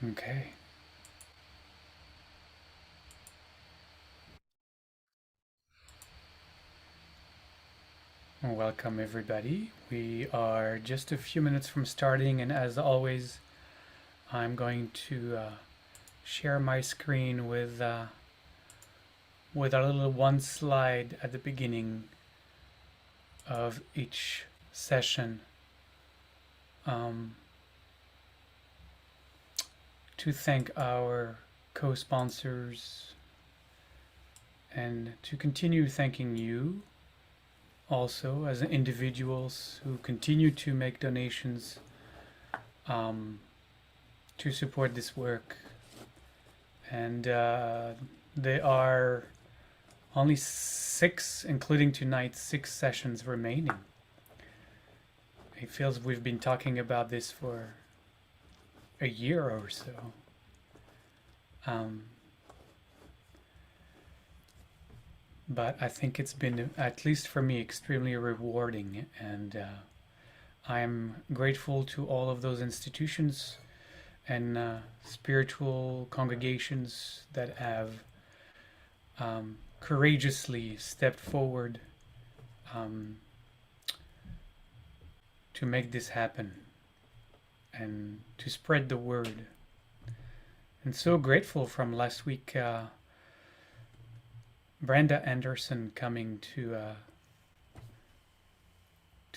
Okay. Welcome, everybody. We are just a few minutes from starting, and as always, I'm going to share my screen with a little one slide at the beginning of each session um, to thank our co-sponsors and to continue thanking you also as individuals who continue to make donations um, to support this work. And there are only 6, including tonight, 6 sessions remaining. It feels we've been talking about this for a year or so. Um, but I think it's been, at least for me, extremely rewarding, and I'm grateful to all of those institutions and spiritual congregations that have courageously stepped forward um, to make this happen and to spread the word. And so grateful from last week, Brenda Anderson coming to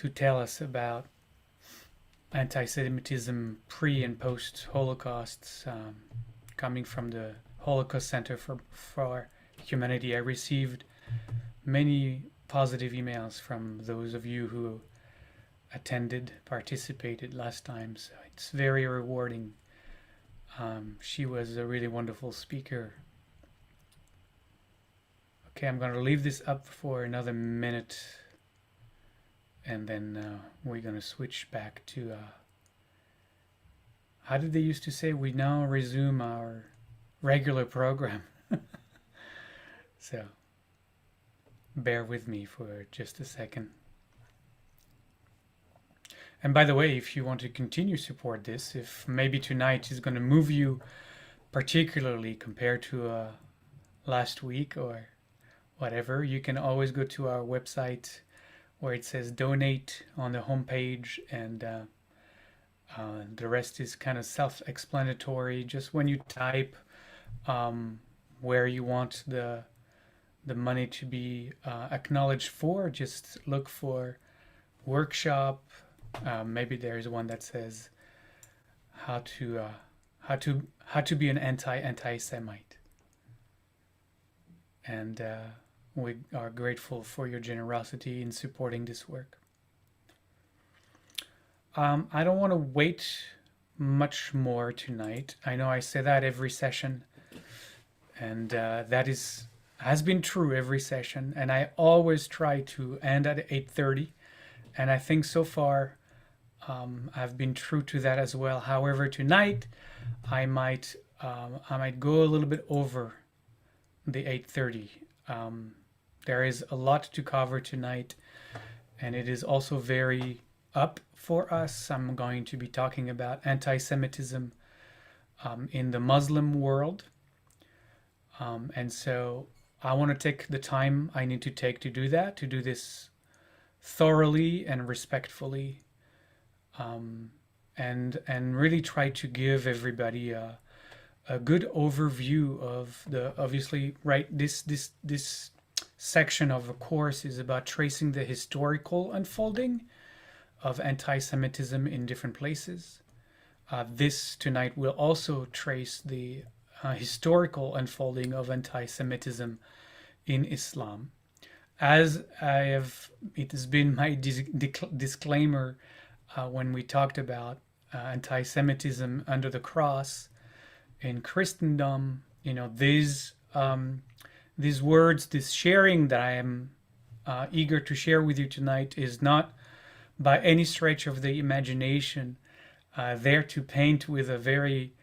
tell us about anti-Semitism pre and post Holocausts, coming from the Holocaust Center for Humanity. I received many positive emails from those of you who attended, participated last time, so it's very rewarding. She was a really wonderful speaker. Okay, I'm going to leave this up for another minute, and then we're going to switch back to how did they used to say, we now resume our regular program. So bear with me for just a second. And by the way, if you want to continue support this, if maybe tonight is going to move you particularly compared to last week or whatever, you can always go to our website where it says donate on the homepage, and the rest is kind of self-explanatory. Just when you type where you want the money to be acknowledged for, just look for workshop. Maybe there's one that says how to be an anti-Antisemite, and we are grateful for your generosity in supporting this work. I don't want to wait much more tonight. I know I say that every session, and that has been true every session. And I always try to end at 8:30, and I think so far I've been true to that as well. However, tonight I might go a little bit over the 8:30. There is a lot to cover tonight, and it is also very up for us. I'm going to be talking about anti-Semitism in the Muslim world, and so I want to take the time I need to take to do that, to do this thoroughly and respectfully, and really try to give everybody a good overview of the, obviously, right, this section of a course is about tracing the historical unfolding of anti-Semitism in different places. This tonight will also trace the historical unfolding of anti-Semitism in Islam. As it has been my disclaimer when we talked about anti-Semitism under the cross in Christendom. These words, this sharing that I am eager to share with you tonight is not by any stretch of the imagination there to paint with a very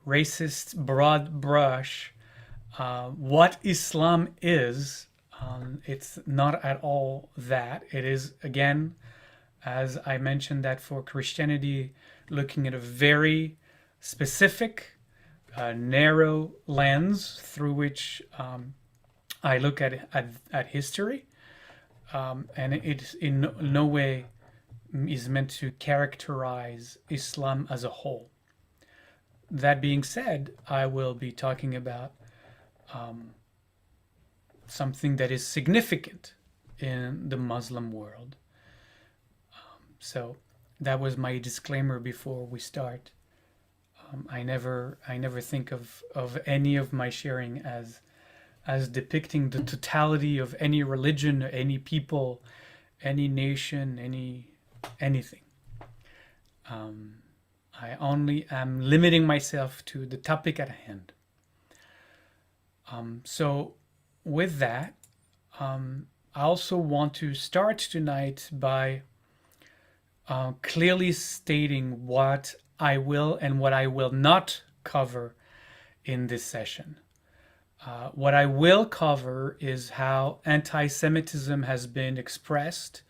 racist broad brush what Islam is. It's not at all that. It is, again, as I mentioned, that for Christianity, looking at a very specific narrow lens through which I look at history, and it in no way is meant to characterize Islam as a whole. That being said, I will be talking about something that is significant in the Muslim world. So that was my disclaimer before we start. I never think of any of my sharing as depicting the totality of any religion, any people, any nation, anything. I only am limiting myself to the topic at hand. So with that, I also want to start tonight by clearly stating what I will and what I will not cover in this session. What I will cover is how anti-Semitism has been expressed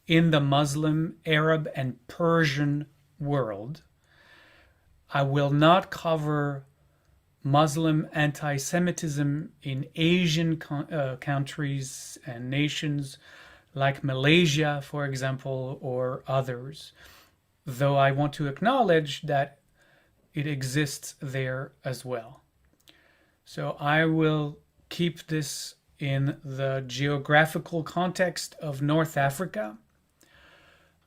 in the Muslim, Arab, and Persian world. I will not cover Muslim anti-Semitism in Asian countries and nations like Malaysia, for example, or others, though I want to acknowledge that it exists there as well. So I will keep this in the geographical context of North Africa,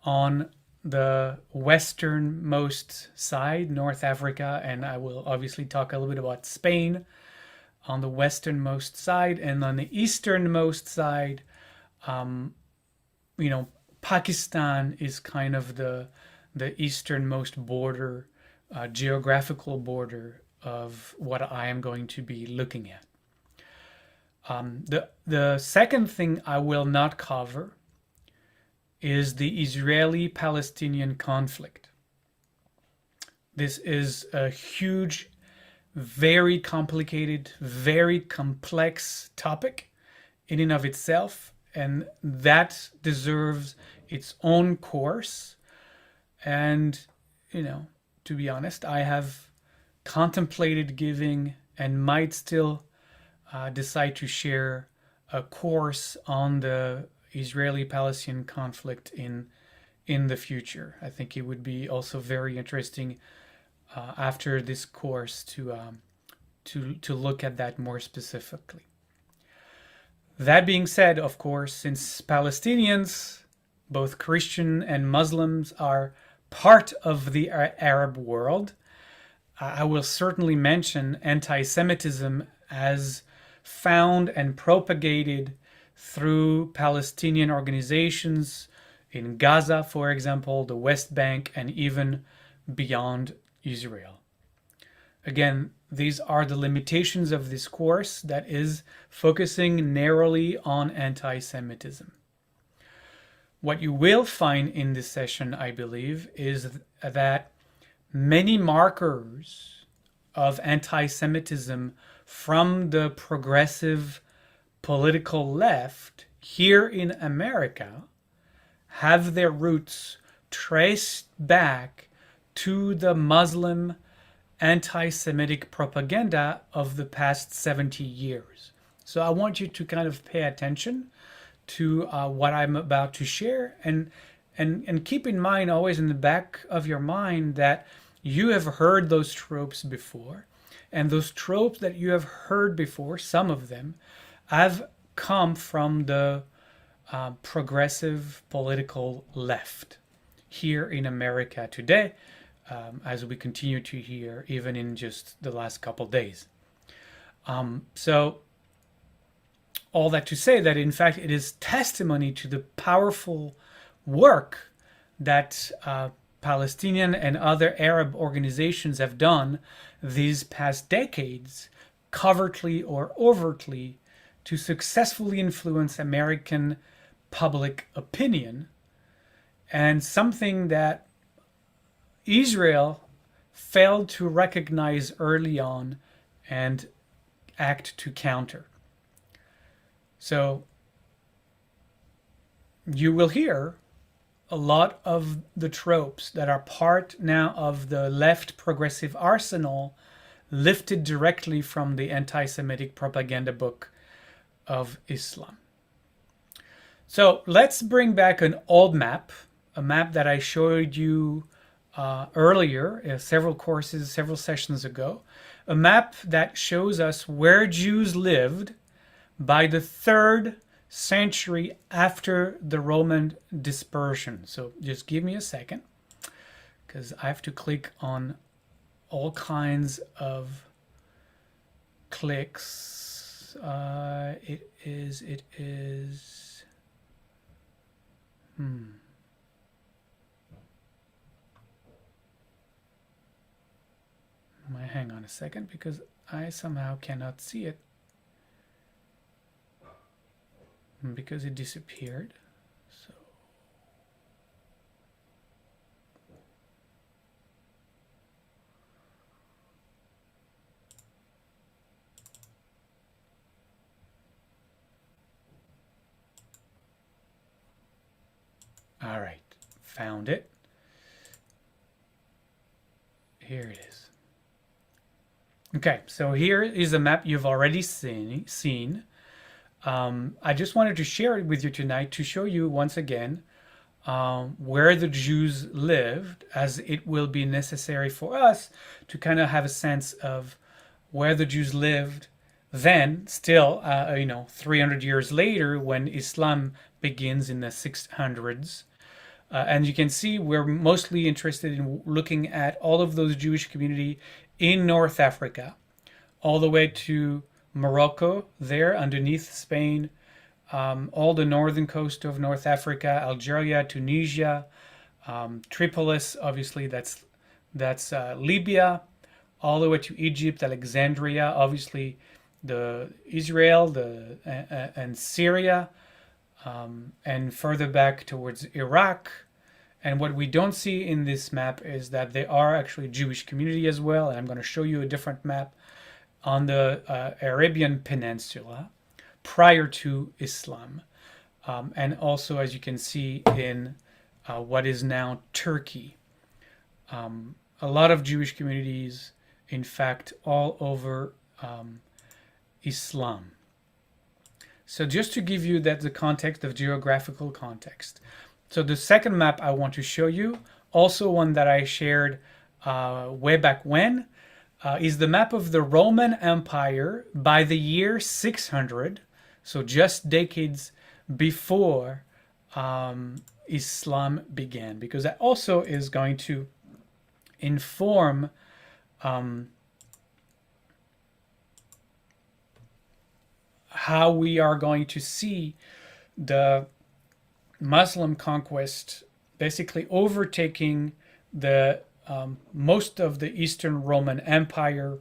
on the westernmost side, North Africa, and I will obviously talk a little bit about Spain on the westernmost side, and on the easternmost side, Pakistan is kind of the easternmost border, geographical border of what I am going to be looking at. The second thing I will not cover is the Israeli-Palestinian conflict. This is a huge, very complicated, very complex topic in and of itself, and that deserves its own course. And, to be honest, I have contemplated giving and might still decide to share a course on the Israeli-Palestinian conflict in the future. I think it would be also very interesting after this course to look at that more specifically. That being said, of course, since Palestinians, both Christian and Muslims, are part of the Arab world, I will certainly mention anti-Semitism as found and propagated through Palestinian organizations in Gaza, for example, the West Bank, and even beyond Israel. Again, these are the limitations of this course that is focusing narrowly on anti-Semitism. What you will find in this session, I believe, is that many markers of anti-Semitism from the progressive political left here in America have their roots traced back to the Muslim anti-Semitic propaganda of the past 70 years. So I want you to kind of pay attention to what I'm about to share, and keep in mind, always in the back of your mind, that you have heard those tropes before, and those tropes that you have heard before, some of them, have come from the progressive political left here in America today, as we continue to hear even in just the last couple days. So all that to say that, in fact, it is testimony to the powerful work that Palestinian and other Arab organizations have done these past decades, covertly or overtly, to successfully influence American public opinion, and something that Israel failed to recognize early on and act to counter. So you will hear a lot of the tropes that are part now of the left progressive arsenal lifted directly from the anti-Semitic propaganda book of Islam. So let's bring back an old map, a map that I showed you earlier, several courses, several sessions ago, a map that shows us where Jews lived by the 3rd century after the Roman dispersion. So just give me a second, because I have to click on all kinds of clicks. It is. Hang on a second, because I somehow cannot see it. Because it disappeared. So all right, found it. Here it is. Okay, so here is a map you've already seen. I just wanted to share it with you tonight to show you once again where the Jews lived, as it will be necessary for us to kind of have a sense of where the Jews lived then, still, 300 years later, when Islam begins in the 600s. And you can see we're mostly interested in looking at all of those Jewish community in North Africa, all the way to Morocco, there underneath Spain, all the northern coast of North Africa, Algeria, Tunisia, Tripolis, obviously that's Libya, all the way to Egypt, Alexandria, obviously the Israel, and Syria, and further back towards Iraq. And what we don't see in this map is that there are actually Jewish community as well. And I'm going to show you a different map on the Arabian Peninsula prior to Islam. And also, as you can see, in what is now Turkey. A lot of Jewish communities, in fact, all over Islam. So just to give you the context of geographical context. So the second map I want to show you, also one that I shared way back when, is the map of the Roman Empire by the year 600, so just decades before Islam began, because that also is going to inform how we are going to see the Muslim conquest basically overtaking the most of the Eastern Roman Empire,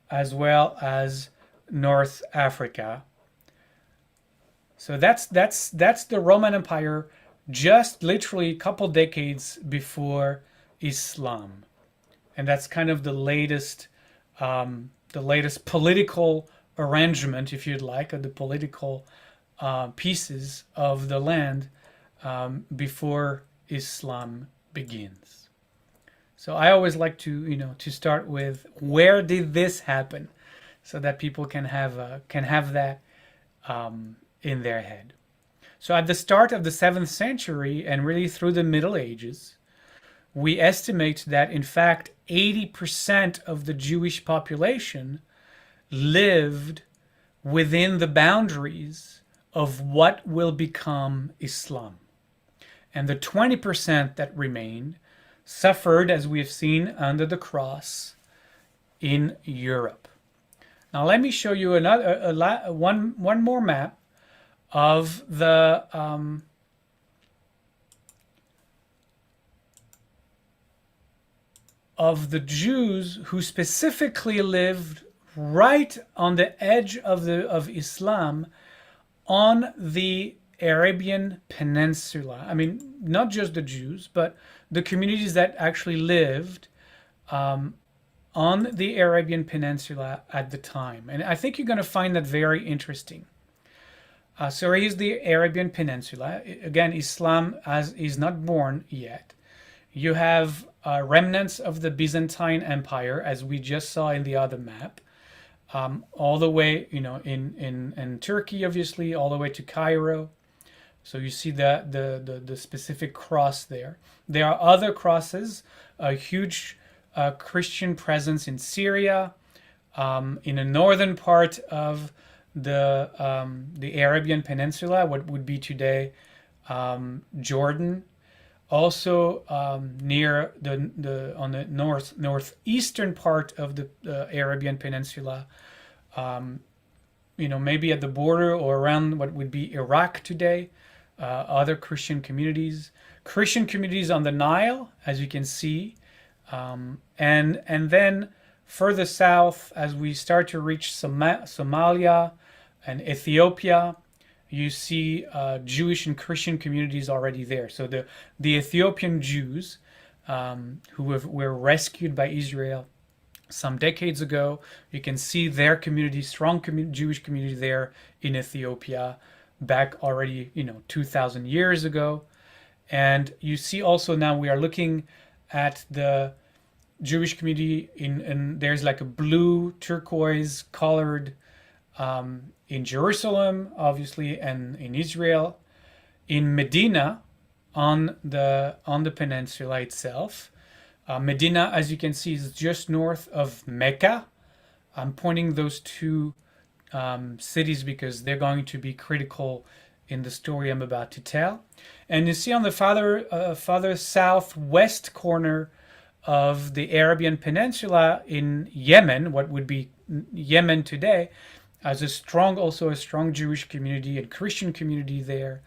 as well as North Africa. So that's the Roman Empire, just literally a couple decades before Islam, and that's kind of the latest political arrangement, if you'd like, of the political pieces of the land before Islam begins. So I always like to start with where did this happen, so that people can have that in their head. So at the start of the 7th century and really through the Middle Ages, we estimate that in fact 80% of the Jewish population lived within the boundaries of what will become Islam. And the 20% that remained suffered, as we have seen, under the cross in Europe. Now let me show you one more map of the Jews who specifically lived right on the edge of Islam on the Arabian Peninsula. I mean, not just the Jews, but the communities that actually lived on the Arabian Peninsula at the time. And I think you're going to find that very interesting. So here's the Arabian Peninsula. Again, Islam is not born yet. You have remnants of the Byzantine Empire, as we just saw in the other map, all the way, in Turkey, obviously, all the way to Cairo. So you see the specific cross there. There are other crosses, a huge Christian presence in Syria, in the northern part of the Arabian Peninsula, what would be today Jordan. Also near the on the northeastern part of the Arabian Peninsula, maybe at the border or around what would be Iraq today. Other Christian communities on the Nile, as you can see, and then further south, as we start to reach Somalia and Ethiopia, you see Jewish and Christian communities already there. So the Ethiopian Jews who were rescued by Israel some decades ago, you can see their community, strong Jewish community there in Ethiopia, back already 2,000 years ago. And you see also now we are looking at the Jewish community in there's like a blue turquoise colored in Jerusalem, obviously, and in Israel, in Medina, on the peninsula itself. Medina, as you can see, is just north of Mecca. I'm pointing those two cities because they're going to be critical in the story I'm about to tell. And you see on the farther southwest corner of the Arabian Peninsula in Yemen, what would be Yemen today, as also a strong Jewish community and Christian community there.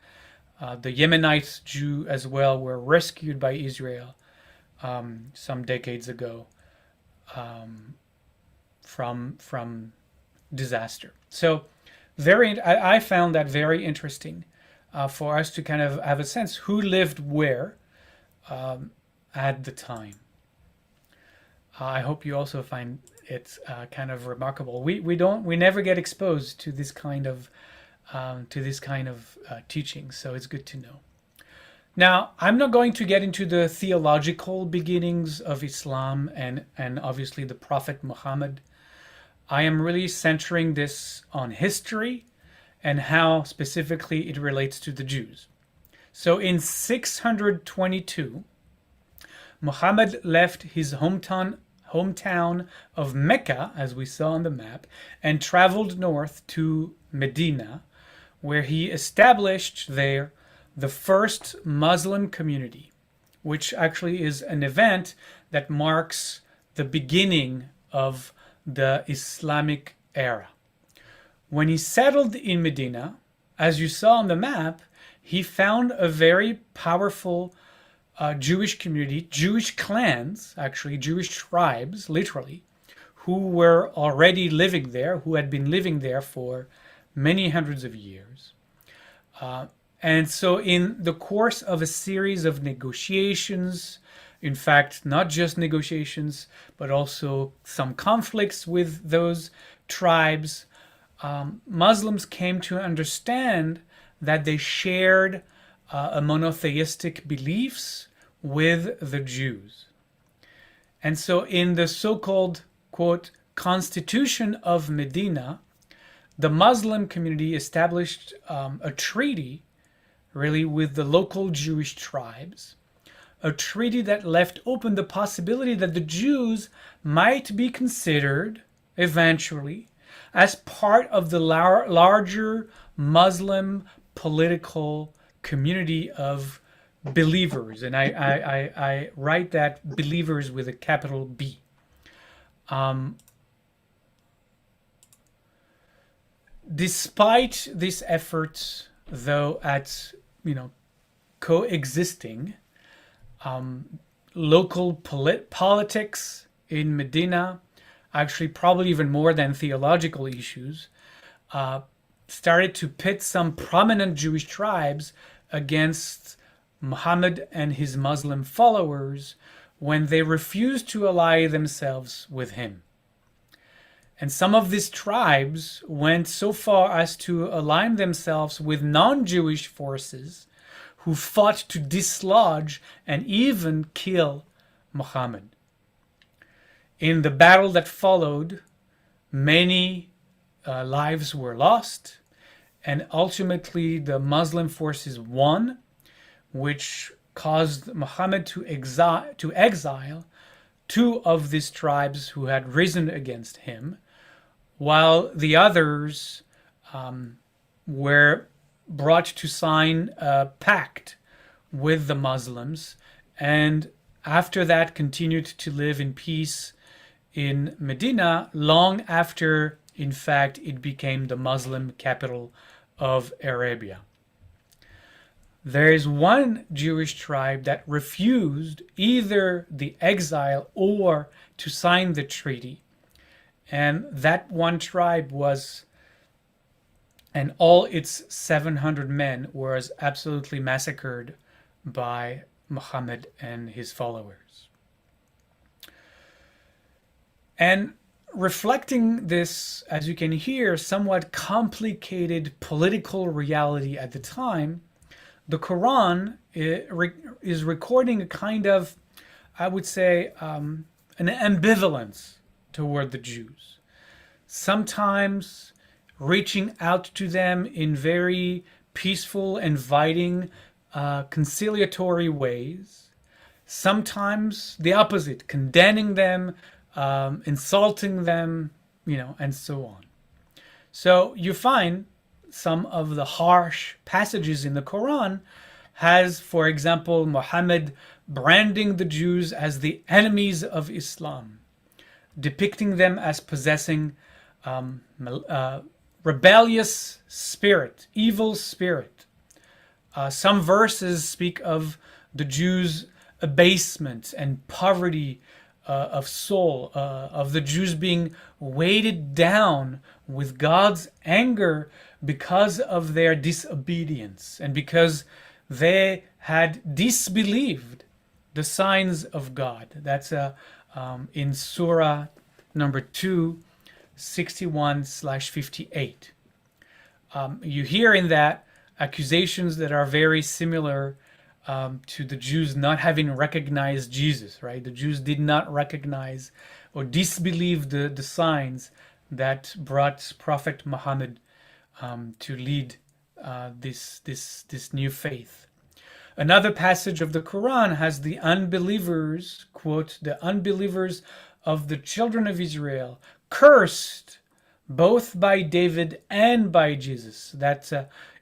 The Yemenites Jew as well were rescued by Israel some decades ago from disaster. So I found that very interesting for us to kind of have a sense who lived where at the time. I hope you also find it kind of remarkable. We never get exposed to this kind of teaching, so it's good to know. Now, I'm not going to get into the theological beginnings of Islam and obviously the Prophet Muhammad. I am really centering this on history and how specifically it relates to the Jews. So in 622, Muhammad left his hometown of Mecca, as we saw on the map, and traveled north to Medina, where he established there the first Muslim community, which actually is an event that marks the beginning of the Islamic era. When he settled in Medina, as you saw on the map, he found a very powerful Jewish community, Jewish clans, actually Jewish tribes, literally, who were already living there, who had been living there for many hundreds of years. And so in the course of a series of negotiations, in fact, not just negotiations, but also some conflicts with those tribes, Muslims came to understand that they shared a monotheistic beliefs with the Jews. And so in the so-called, quote, Constitution of Medina, the Muslim community established a treaty really with the local Jewish tribes, a treaty that left open the possibility that the Jews might be considered eventually as part of the larger Muslim political community of believers. And I write that believers with a capital B. Despite these efforts, though, at coexisting, local politics in Medina, actually probably even more than theological issues, started to pit some prominent Jewish tribes against Muhammad and his Muslim followers when they refused to ally themselves with him. And some of these tribes went so far as to align themselves with non-Jewish forces who fought to dislodge and even kill Muhammad. In the battle that followed, many lives were lost, and ultimately the Muslim forces won, which caused Muhammad to exile two of these tribes who had risen against him, while the others were brought to sign a pact with the Muslims, and after that continued to live in peace in Medina long after, in fact, it became the Muslim capital of Arabia. There is one Jewish tribe that refused either the exile or to sign the treaty. And that one tribe was, and all its 700 men was absolutely massacred by Muhammad and his followers. And reflecting this, as you can hear, somewhat complicated political reality at the time, the Quran is recording a kind of, I would say, an ambivalence toward the Jews. Sometimes reaching out to them in very peaceful, inviting, conciliatory ways. Sometimes the opposite, condemning them, insulting them, and so on. So you find some of the harsh passages in the Quran has, for example, Muhammad branding the Jews as the enemies of Islam, depicting them as possessing rebellious spirit, evil spirit. Some verses speak of the Jews' abasement and poverty of soul, of the Jews being weighted down with God's anger because of their disobedience and because they had disbelieved the signs of God. That's in Surah number 2, 61/58. You hear in that accusations that are very similar to the Jews not having recognized Jesus, right? The Jews did not recognize or disbelieve the signs that brought Prophet Muhammad to lead this new faith. Another passage of the Quran has the unbelievers, quote, the unbelievers of the children of Israel, cursed both by David and by Jesus. That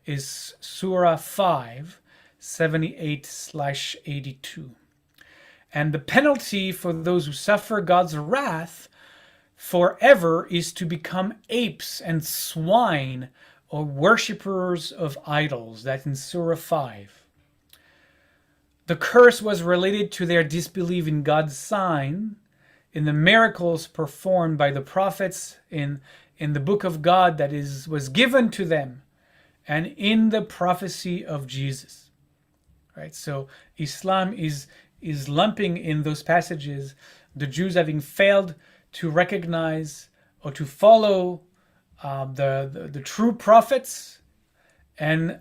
is Surah 5, 78/82. And the penalty for those who suffer God's wrath forever is to become apes and swine or worshippers of idols. That's in Surah 5. The curse was related to their disbelief in God's sign, in the miracles performed by the prophets, in the book of God that was given to them, and in the prophecy of Jesus. Right? So Islam is lumping in those passages the Jews having failed to recognize or to follow the true prophets, and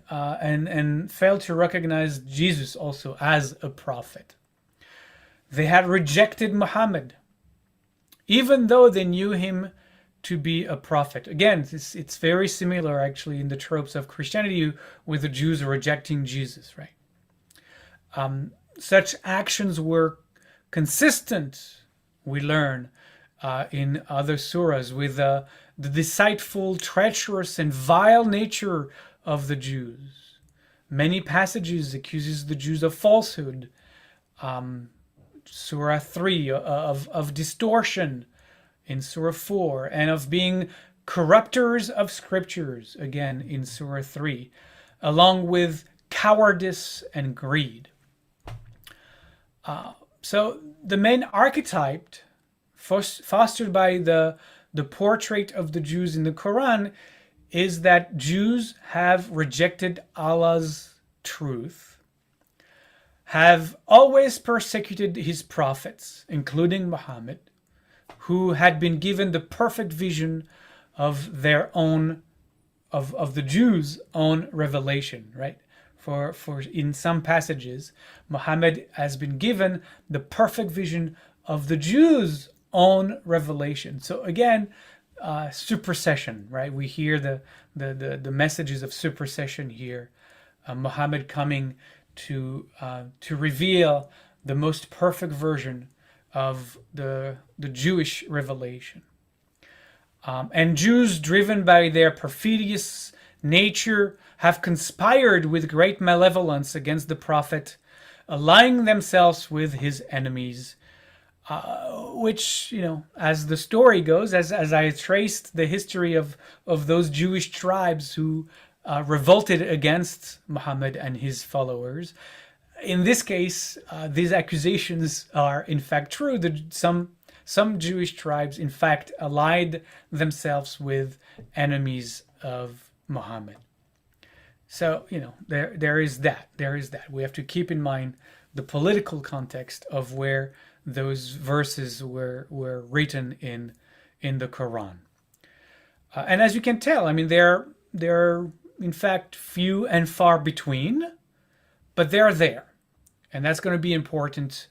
failed to recognize Jesus also as a prophet. They had rejected Muhammad, even though they knew him to be a prophet. Again, it's very similar actually in the tropes of Christianity with the Jews rejecting Jesus, right? Such actions were consistent, we learn, in other surahs with the deceitful, treacherous, and vile nature of the Jews. Many passages accuses the Jews of falsehood. Surah 3 of distortion in Surah 4, and of being corrupters of scriptures, again in Surah 3, along with cowardice and greed. So the main archetype fostered by the portrait of the Jews in the Quran is that Jews have rejected Allah's truth, have always persecuted his prophets, including Muhammad, who had been given the perfect vision of their own, of the Jews' own revelation, right? for in some passages, Muhammad has been given the perfect vision of the Jews' own revelation. So again, supersession, right? We hear the messages of supersession here. Muhammad coming to reveal the most perfect version of the Jewish revelation. And Jews, driven by their perfidious nature, have conspired with great malevolence against the prophet, allying themselves with his enemies. Which, as the story goes, as I traced the history of those Jewish tribes who revolted against Muhammad and his followers, in this case, these accusations are in fact true. Some Jewish tribes, in fact, allied themselves with enemies of Muhammad. So, there is that. We have to keep in mind the political context of where those verses were written in the Quran. And as you can tell, I mean, they're in fact few and far between, but they're there. And that's going to be important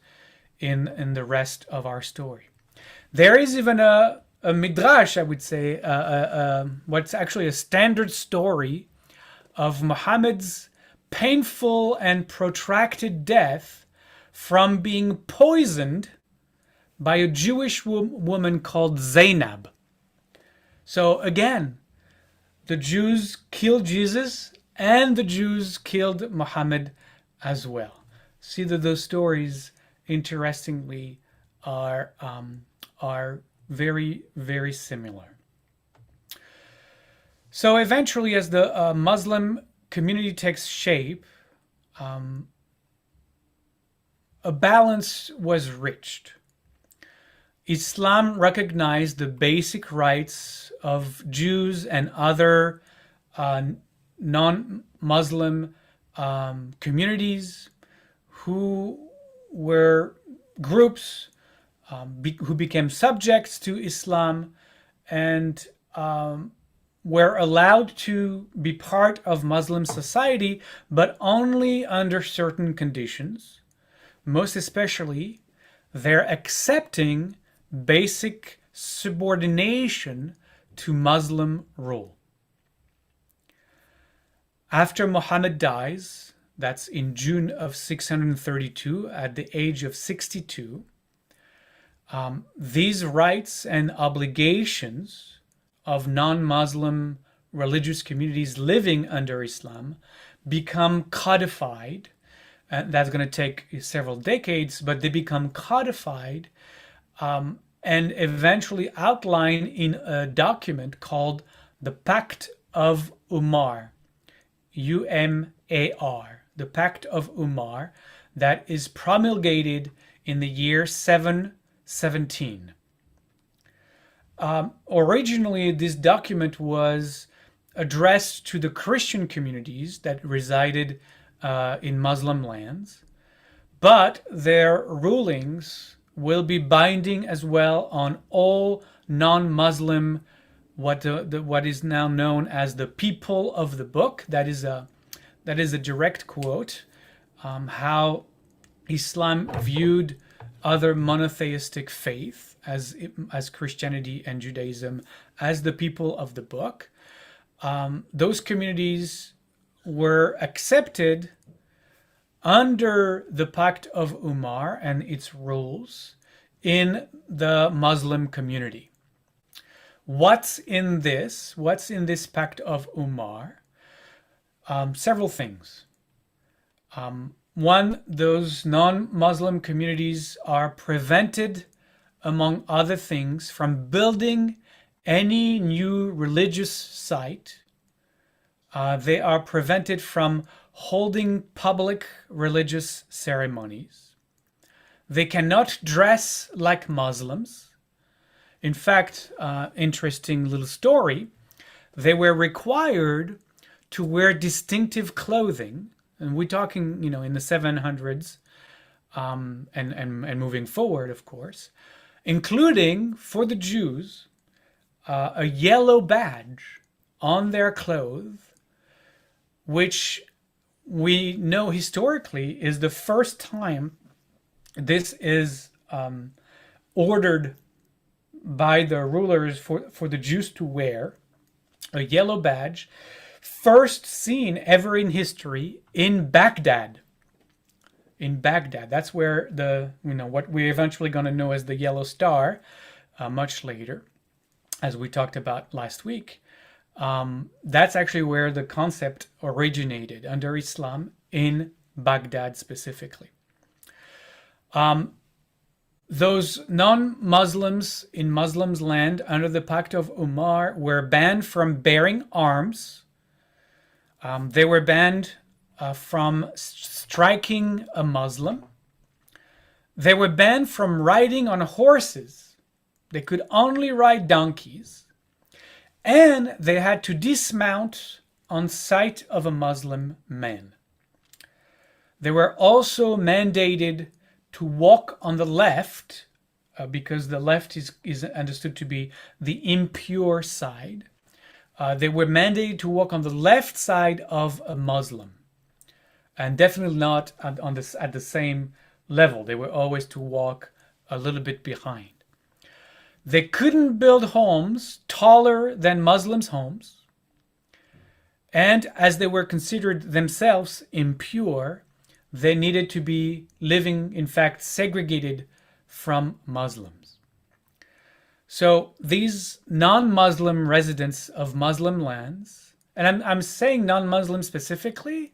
in the rest of our story. There is even a midrash, I would say, what's actually a standard story of Muhammad's painful and protracted death from being poisoned by a Jewish woman called Zainab. So again, the Jews killed Jesus and the Jews killed Muhammad as well. See that those stories, interestingly, are very, very similar. So eventually, as the Muslim community takes shape, a balance was reached. Islam recognized the basic rights of Jews and other non-Muslim communities who were groups who became subjects to Islam and were allowed to be part of Muslim society, but only under certain conditions. Most especially, they're accepting basic subordination to Muslim rule. After Muhammad dies, that's in June of 632, at the age of 62, these rights and obligations of non-Muslim religious communities living under Islam become codified. And that's going to take several decades, but they become codified and eventually outlined in a document called the Pact of Umar, U-M-A-R, the Pact of Umar, that is promulgated in the year 717. Originally, this document was addressed to the Christian communities that resided in Muslim lands, but their rulings will be binding as well on all non-Muslim, what is now known as the people of the book. That is a direct quote. How Islam viewed other monotheistic faith as Christianity and Judaism as the people of the book. Those communities were accepted under the Pact of Umar and its rules in the Muslim community. What's in this Pact of Umar? Several things. One, those non-Muslim communities are prevented, among other things, from building any new religious site. They are prevented from holding public religious ceremonies. They cannot dress like Muslims. In fact, interesting little story, they were required to wear distinctive clothing, and we're talking, in the 700s, and moving forward, of course, including, for the Jews, a yellow badge on their clothes, which we know historically is the first time this is ordered by the rulers for the Jews to wear a yellow badge, first seen ever in history in Baghdad. In Baghdad, that's where what we're eventually going to know as the Yellow Star, much later, as we talked about last week. That's actually where the concept originated under Islam, in Baghdad specifically. Those non-Muslims in Muslims' land under the Pact of Umar were banned from bearing arms. They were banned from striking a Muslim. They were banned from riding on horses. They could only ride donkeys. And they had to dismount on sight of a Muslim man. They were also mandated to walk on the left, because the left is understood to be the impure side. They were mandated to walk on the left side of a Muslim, and definitely not at the same level. They were always to walk a little bit behind. They couldn't build homes taller than Muslims' homes, and as they were considered themselves impure, they needed to be living, in fact, segregated from Muslims. So these non-Muslim residents of Muslim lands, and I'm saying non-Muslim specifically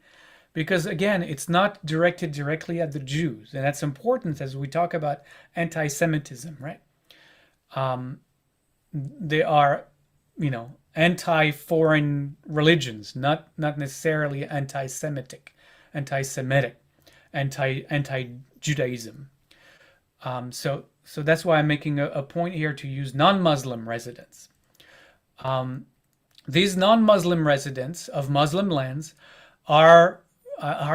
because, again, it's not directed directly at the Jews, and that's important as we talk about anti-Semitism, right? They are, anti-foreign religions, not necessarily anti-Semitic, anti-Judaism. So that's why I'm making a point here to use non-Muslim residents. These non-Muslim residents of Muslim lands are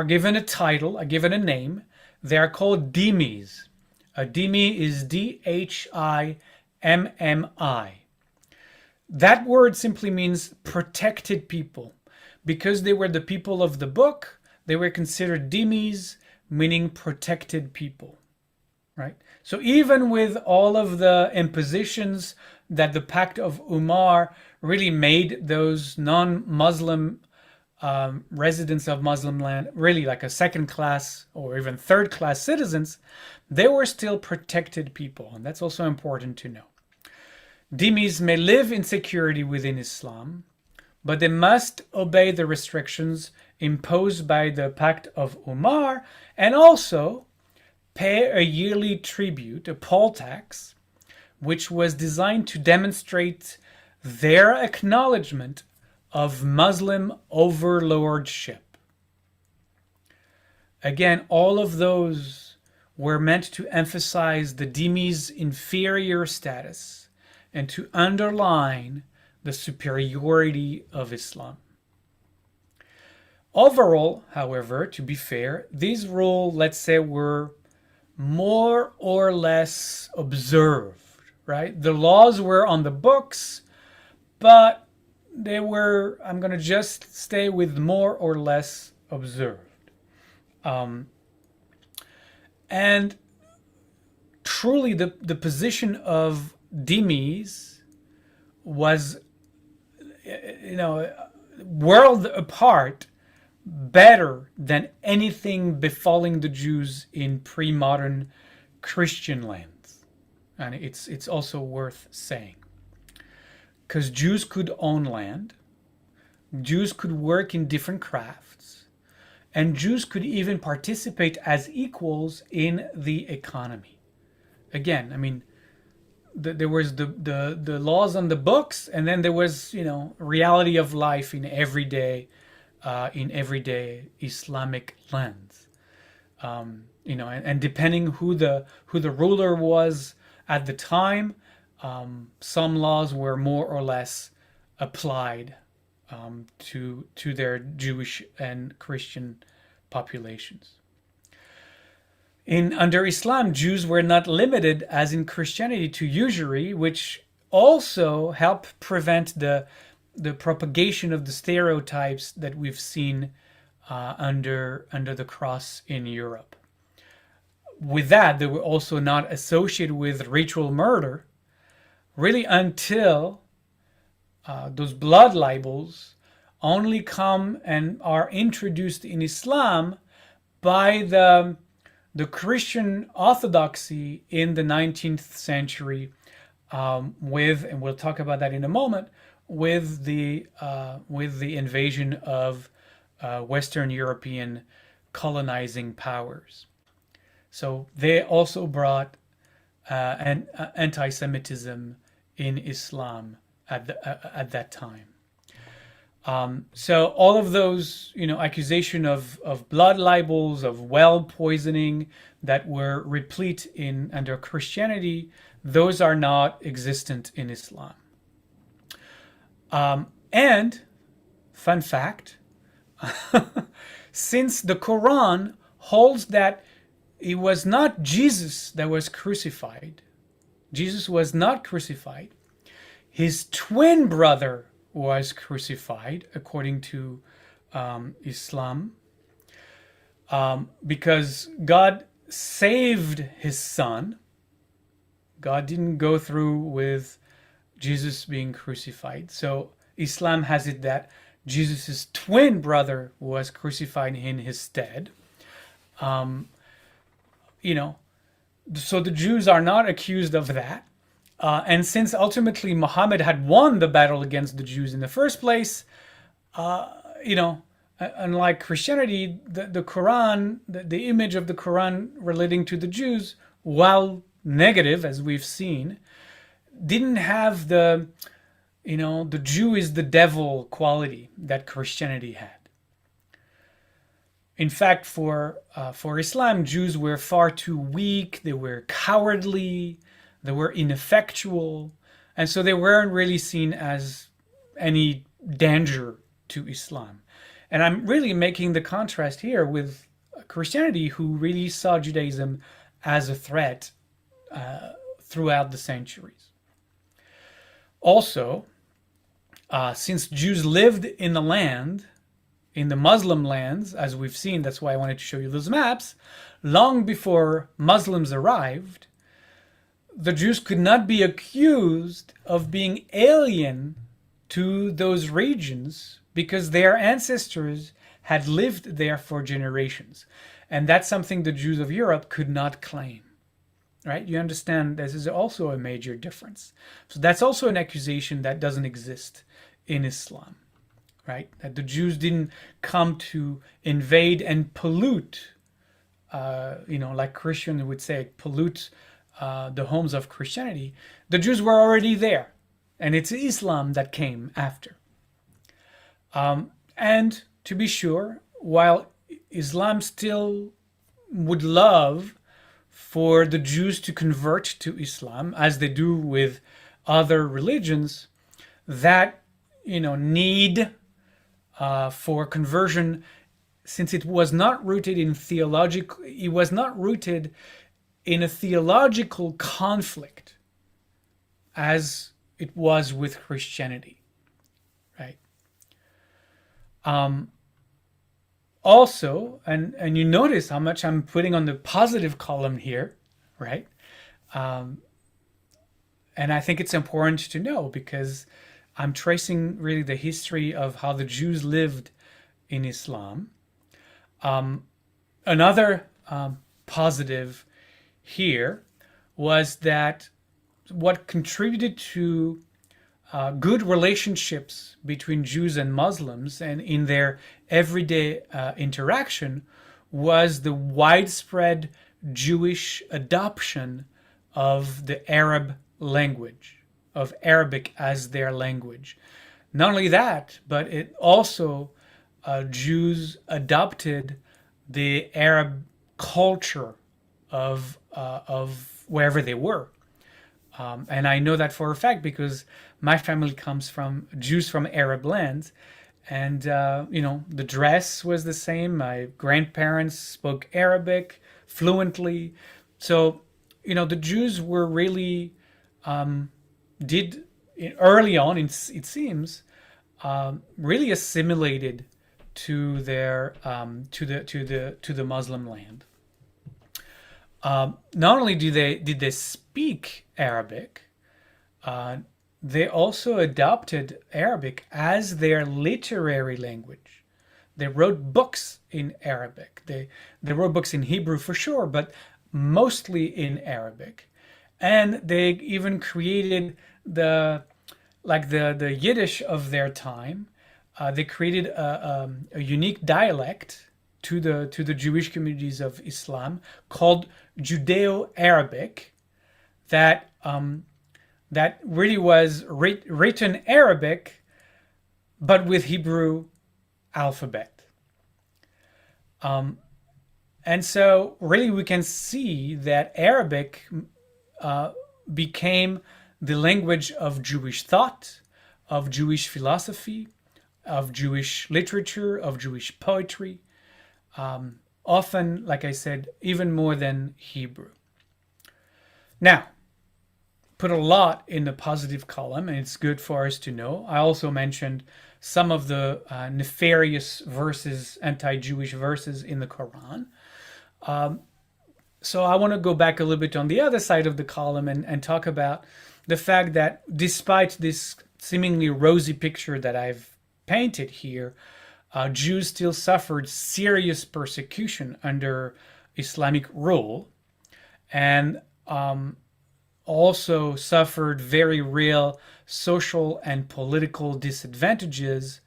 given a title, are given a name. They are called dhimmis. A dhimmi is dhimmi. That word simply means protected people. Because they were the people of the book, they were considered dhimmis, meaning protected people, right? So even with all of the impositions that the Pact of Umar really made those non-Muslim residents of Muslim land really like a second-class or even third-class citizens, they were still protected people, and that's also important to know. Dhimmis may live in security within Islam, but they must obey the restrictions imposed by the Pact of Umar, and also pay a yearly tribute, a poll tax, which was designed to demonstrate their acknowledgement of Muslim overlordship. Again, all of those were meant to emphasize the dhimmi's inferior status and to underline the superiority of Islam. Overall, however, to be fair, these rules, let's say, were more or less observed, right? The laws were on the books, but they were, I'm going to just stay with more or less observed. And truly the position of dhimmis was, world apart, better than anything befalling the Jews in pre-modern Christian lands. And it's also worth saying. Because Jews could own land, Jews could work in different crafts, and Jews could even participate as equals in the economy. Again, I mean, there was the laws on the books, and then there was, reality of life in everyday Islamic lands. And depending who the ruler was at the time, some laws were more or less applied to their Jewish and Christian populations. Under Islam, Jews were not limited, as in Christianity, to usury, which also helped prevent the propagation of the stereotypes that we've seen under the cross in Europe. With that, they were also not associated with ritual murder, really until those blood libels only come and are introduced in Islam by the Christian orthodoxy in the 19th century, with, and we'll talk about that in a moment, with the invasion of Western European colonizing powers. So they also brought anti-Semitism in Islam at that time. So all of those, accusation of blood libels, of well poisoning that were replete under Christianity, those are not existent in Islam. And fun fact, since the Quran holds that it was not Jesus that was crucified, Jesus was not crucified, his twin brother was crucified, according to Islam, because God saved his son. God didn't go through with Jesus being crucified. So Islam has it that Jesus' twin brother was crucified in his stead. So the Jews are not accused of that. And since ultimately Muhammad had won the battle against the Jews in the first place, unlike Christianity, the Quran, the image of the Quran relating to the Jews, while negative, as we've seen, didn't have the Jew is the devil quality that Christianity had. In fact, for Islam, Jews were far too weak, they were cowardly, they were ineffectual, and so they weren't really seen as any danger to Islam. And I'm really making the contrast here with Christianity, who really saw Judaism as a threat throughout the centuries. Also, since Jews lived in the land, in the Muslim lands, as we've seen, that's why I wanted to show you those maps, long before Muslims arrived, the Jews could not be accused of being alien to those regions because their ancestors had lived there for generations. And that's something the Jews of Europe could not claim. Right? You understand this is also a major difference. So that's also an accusation that doesn't exist in Islam. Right? That the Jews didn't come to invade and pollute, like Christians would say, pollute the homes of Christianity. The Jews were already there, and it's Islam that came after. And to be sure, while Islam still would love for the Jews to convert to Islam, as they do with other religions, that need for conversion, since it was not rooted in in a theological conflict as it was with Christianity, right? Also, and you notice how much I'm putting on the positive column here, right? And I think it's important to know because I'm tracing really the history of how the Jews lived in Islam. Another positive here was that what contributed to good relationships between Jews and Muslims and in their everyday interaction was the widespread Jewish adoption of the Arab language, of Arabic as their language. Not only that, but it also Jews adopted the Arab culture of wherever they were. And I know that for a fact because my family comes from Jews from Arab lands. And, the dress was the same. My grandparents spoke Arabic fluently. So, the Jews were really, early on, it seems, really assimilated to their to the Muslim land. Not only did they speak Arabic, they also adopted Arabic as their literary language. They wrote books in Arabic. They wrote books in Hebrew for sure, but mostly in Arabic. And they even created the Yiddish of their time. They created a unique dialect to the Jewish communities of Islam called Judeo-Arabic that that really was written Arabic, but with Hebrew alphabet. And so really we can see that Arabic became the language of Jewish thought, of Jewish philosophy, of Jewish literature, of Jewish poetry, often, like I said, even more than Hebrew. Now, put a lot in the positive column, and it's good for us to know. I also mentioned some of the nefarious verses, anti-Jewish verses in the Quran. So I want to go back a little bit on the other side of the column and talk about the fact that despite this seemingly rosy picture that I've painted here, Jews still suffered serious persecution under Islamic rule, and also suffered very real social and political disadvantages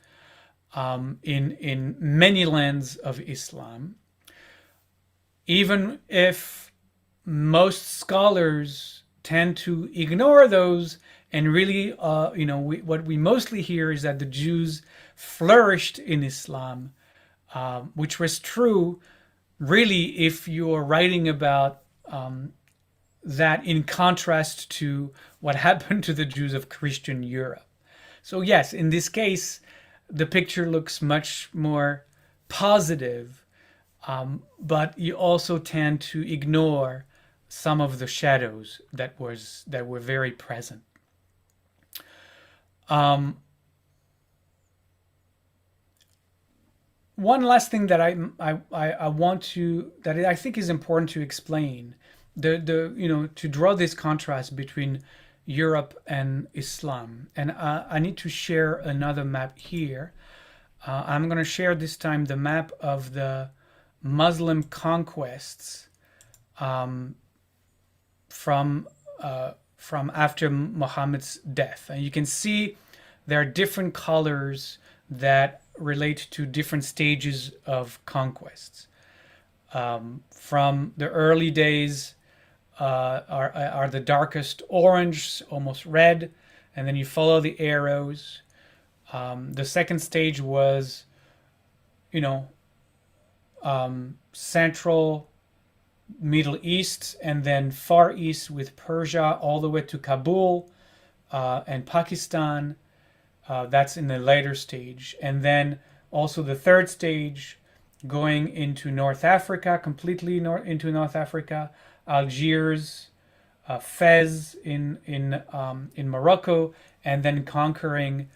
in many lands of Islam. Even if most scholars tend to ignore those, and really, what we mostly hear is that the Jews flourished in Islam, which was true, really, if you are writing about that in contrast to what happened to the Jews of Christian Europe. So yes, in this case, the picture looks much more positive, but you also tend to ignore some of the shadows that were very present. One last thing that I want to, that I think is important to explain, to draw this contrast between Europe and Islam. And I need to share another map here. I'm going to share this time the map of the Muslim conquests from after Muhammad's death. And you can see there are different colors that relate to different stages of conquests. From the early days are the darkest orange, almost red, and then you follow the arrows. The second stage was, Central Middle East, and then Far East with Persia all the way to Kabul and Pakistan. That's in the later stage. And then also the third stage going into North Africa, completely into North Africa, Algiers, Fez in Morocco, and then conquering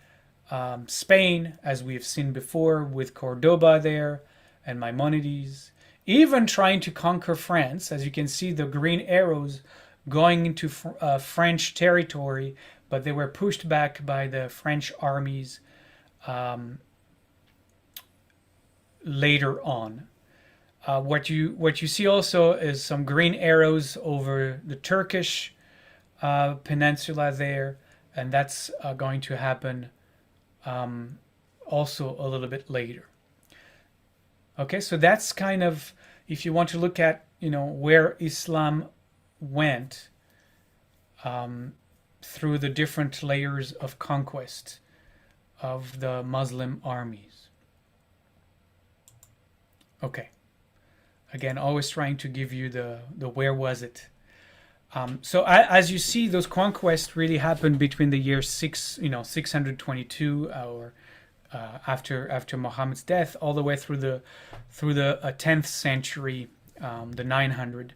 Spain, as we've seen before, with Cordoba there and Maimonides. Even trying to conquer France, as you can see the green arrows going into French territory, but they were pushed back by the French armies later on. What you see also is some green arrows over the Turkish peninsula there, and that's going to happen also a little bit later. Okay, so that's kind of, if you want to look at, where Islam went through the different layers of conquest of the Muslim armies. Okay. Again, always trying to give you the where was it. So as you see, those conquests really happened between the year 622 or after Muhammad's death, all the way through the 10th century, the 900.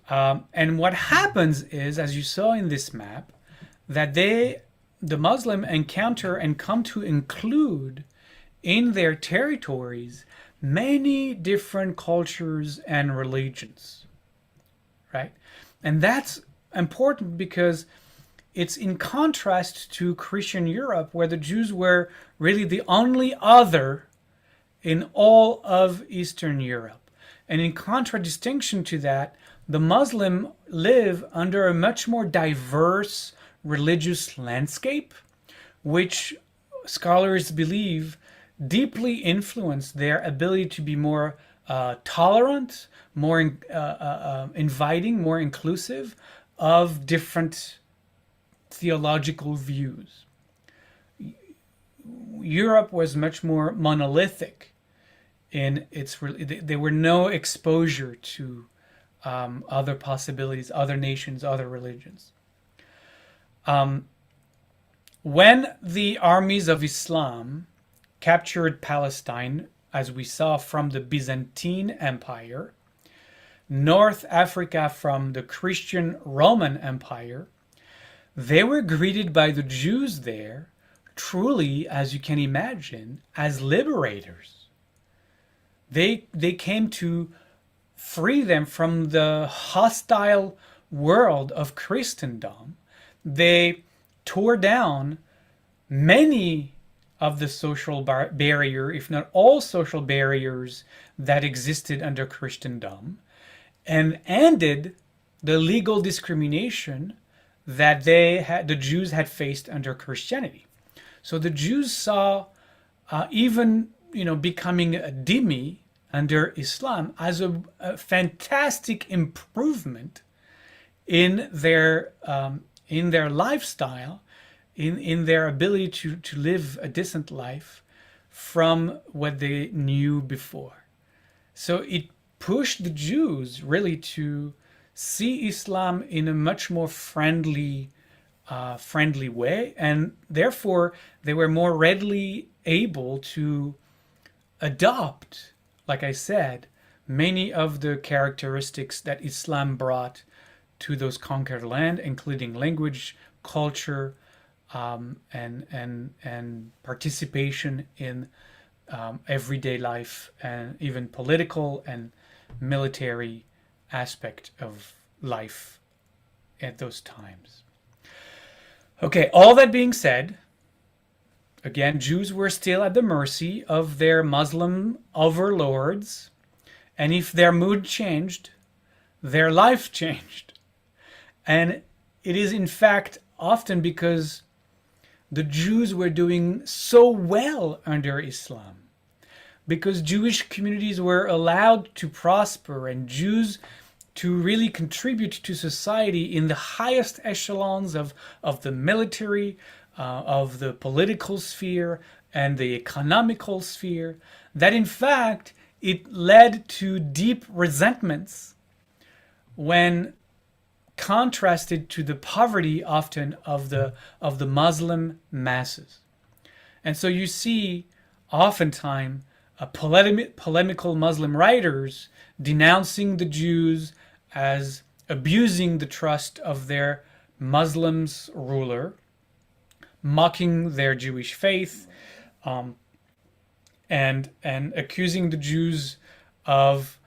And what happens is, as you saw in this map, that the Muslim encounter and come to include in their territories many different cultures and religions, right? And that's important because it's in contrast to Christian Europe, where the Jews were really the only other in all of Eastern Europe. And in contradistinction to that, the Muslim live under a much more diverse religious landscape, which scholars believe deeply influenced their ability to be more tolerant, more inviting, more inclusive of different theological views. Europe was much more monolithic in its. There were no exposure to other possibilities, other nations, other religions. When the armies of Islam captured Palestine, as we saw from the Byzantine Empire, North Africa from the Christian Roman Empire, they were greeted by the Jews there, truly, as you can imagine, as liberators. They came to free them from the hostile world of Christendom. They tore down many of the social barrier, if not all social barriers that existed under Christendom, and ended the legal discrimination that the Jews had faced under Christianity. So the Jews saw even becoming a dhimmi under Islam as a fantastic improvement in their lifestyle, in their ability to live a decent life from what they knew before. So it pushed the Jews really to see Islam in a much more friendly way, and therefore they were more readily able to adopt, like I said, many of the characteristics that Islam brought to those conquered land, including language, culture, and participation in everyday life, and even political and military aspect of life at those times. Okay, all that being said, again, Jews were still at the mercy of their Muslim overlords, and if their mood changed, their life changed. And it is in fact often because the Jews were doing so well under Islam, because Jewish communities were allowed to prosper and Jews to really contribute to society in the highest echelons of the military, of the political sphere, and the economical sphere, that in fact it led to deep resentments when contrasted to the poverty often of the Muslim masses. And so you see oftentimes polemical Muslim writers denouncing the Jews as abusing the trust of their Muslims ruler, mocking their Jewish faith, and accusing the Jews of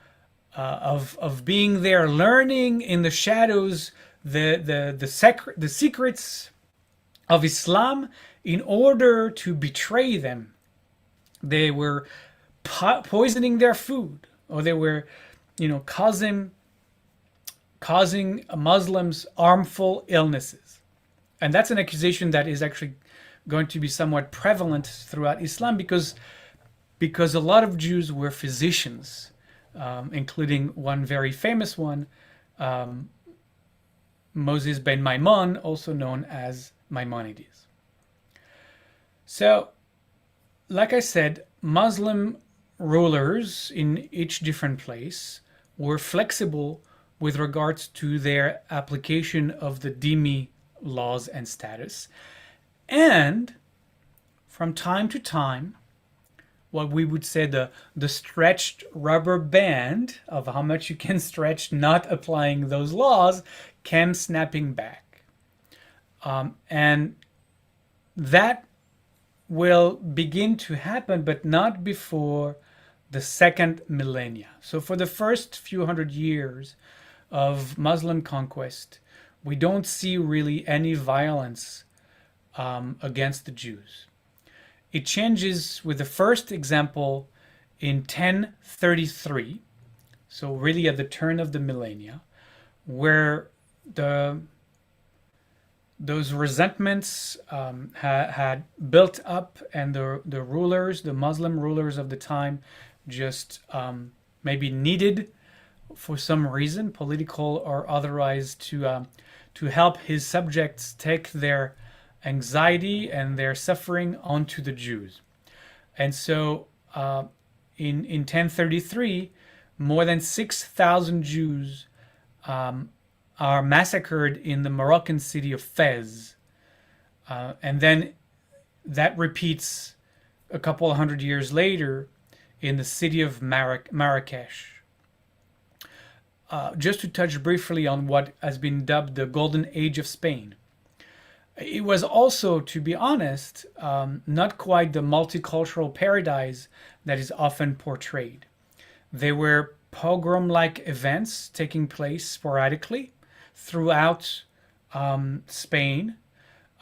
being there learning in the shadows the secrets of Islam in order to betray them. They were poisoning their food, or they were causing Muslims harmful illnesses. And that's an accusation that is actually going to be somewhat prevalent throughout Islam, because a lot of Jews were physicians, including one very famous one, Moses ben Maimon, also known as Maimonides. So, like I said, Muslim rulers in each different place were flexible with regards to their application of the dhimmi laws and status. And from time to time, what we would say the stretched rubber band of how much you can stretch not applying those laws came snapping back. And that will begin to happen, but not before the second millennia. So for the first few hundred years of Muslim conquest, we don't see really any violence against the Jews. It changes with the first example in 1033, so really at the turn of the millennia, where those resentments had built up, and the rulers, the Muslim rulers of the time, just maybe needed, for some reason, political or otherwise, to help his subjects take their anxiety and their suffering onto the Jews. And so in 1033, more than 6,000 Jews are massacred in the Moroccan city of Fez. And then that repeats a couple of hundred years later in the city of Marrakesh. Just to touch briefly on what has been dubbed the Golden Age of Spain. It was also, to be honest, not quite the multicultural paradise that is often portrayed. There were pogrom-like events taking place sporadically throughout Spain,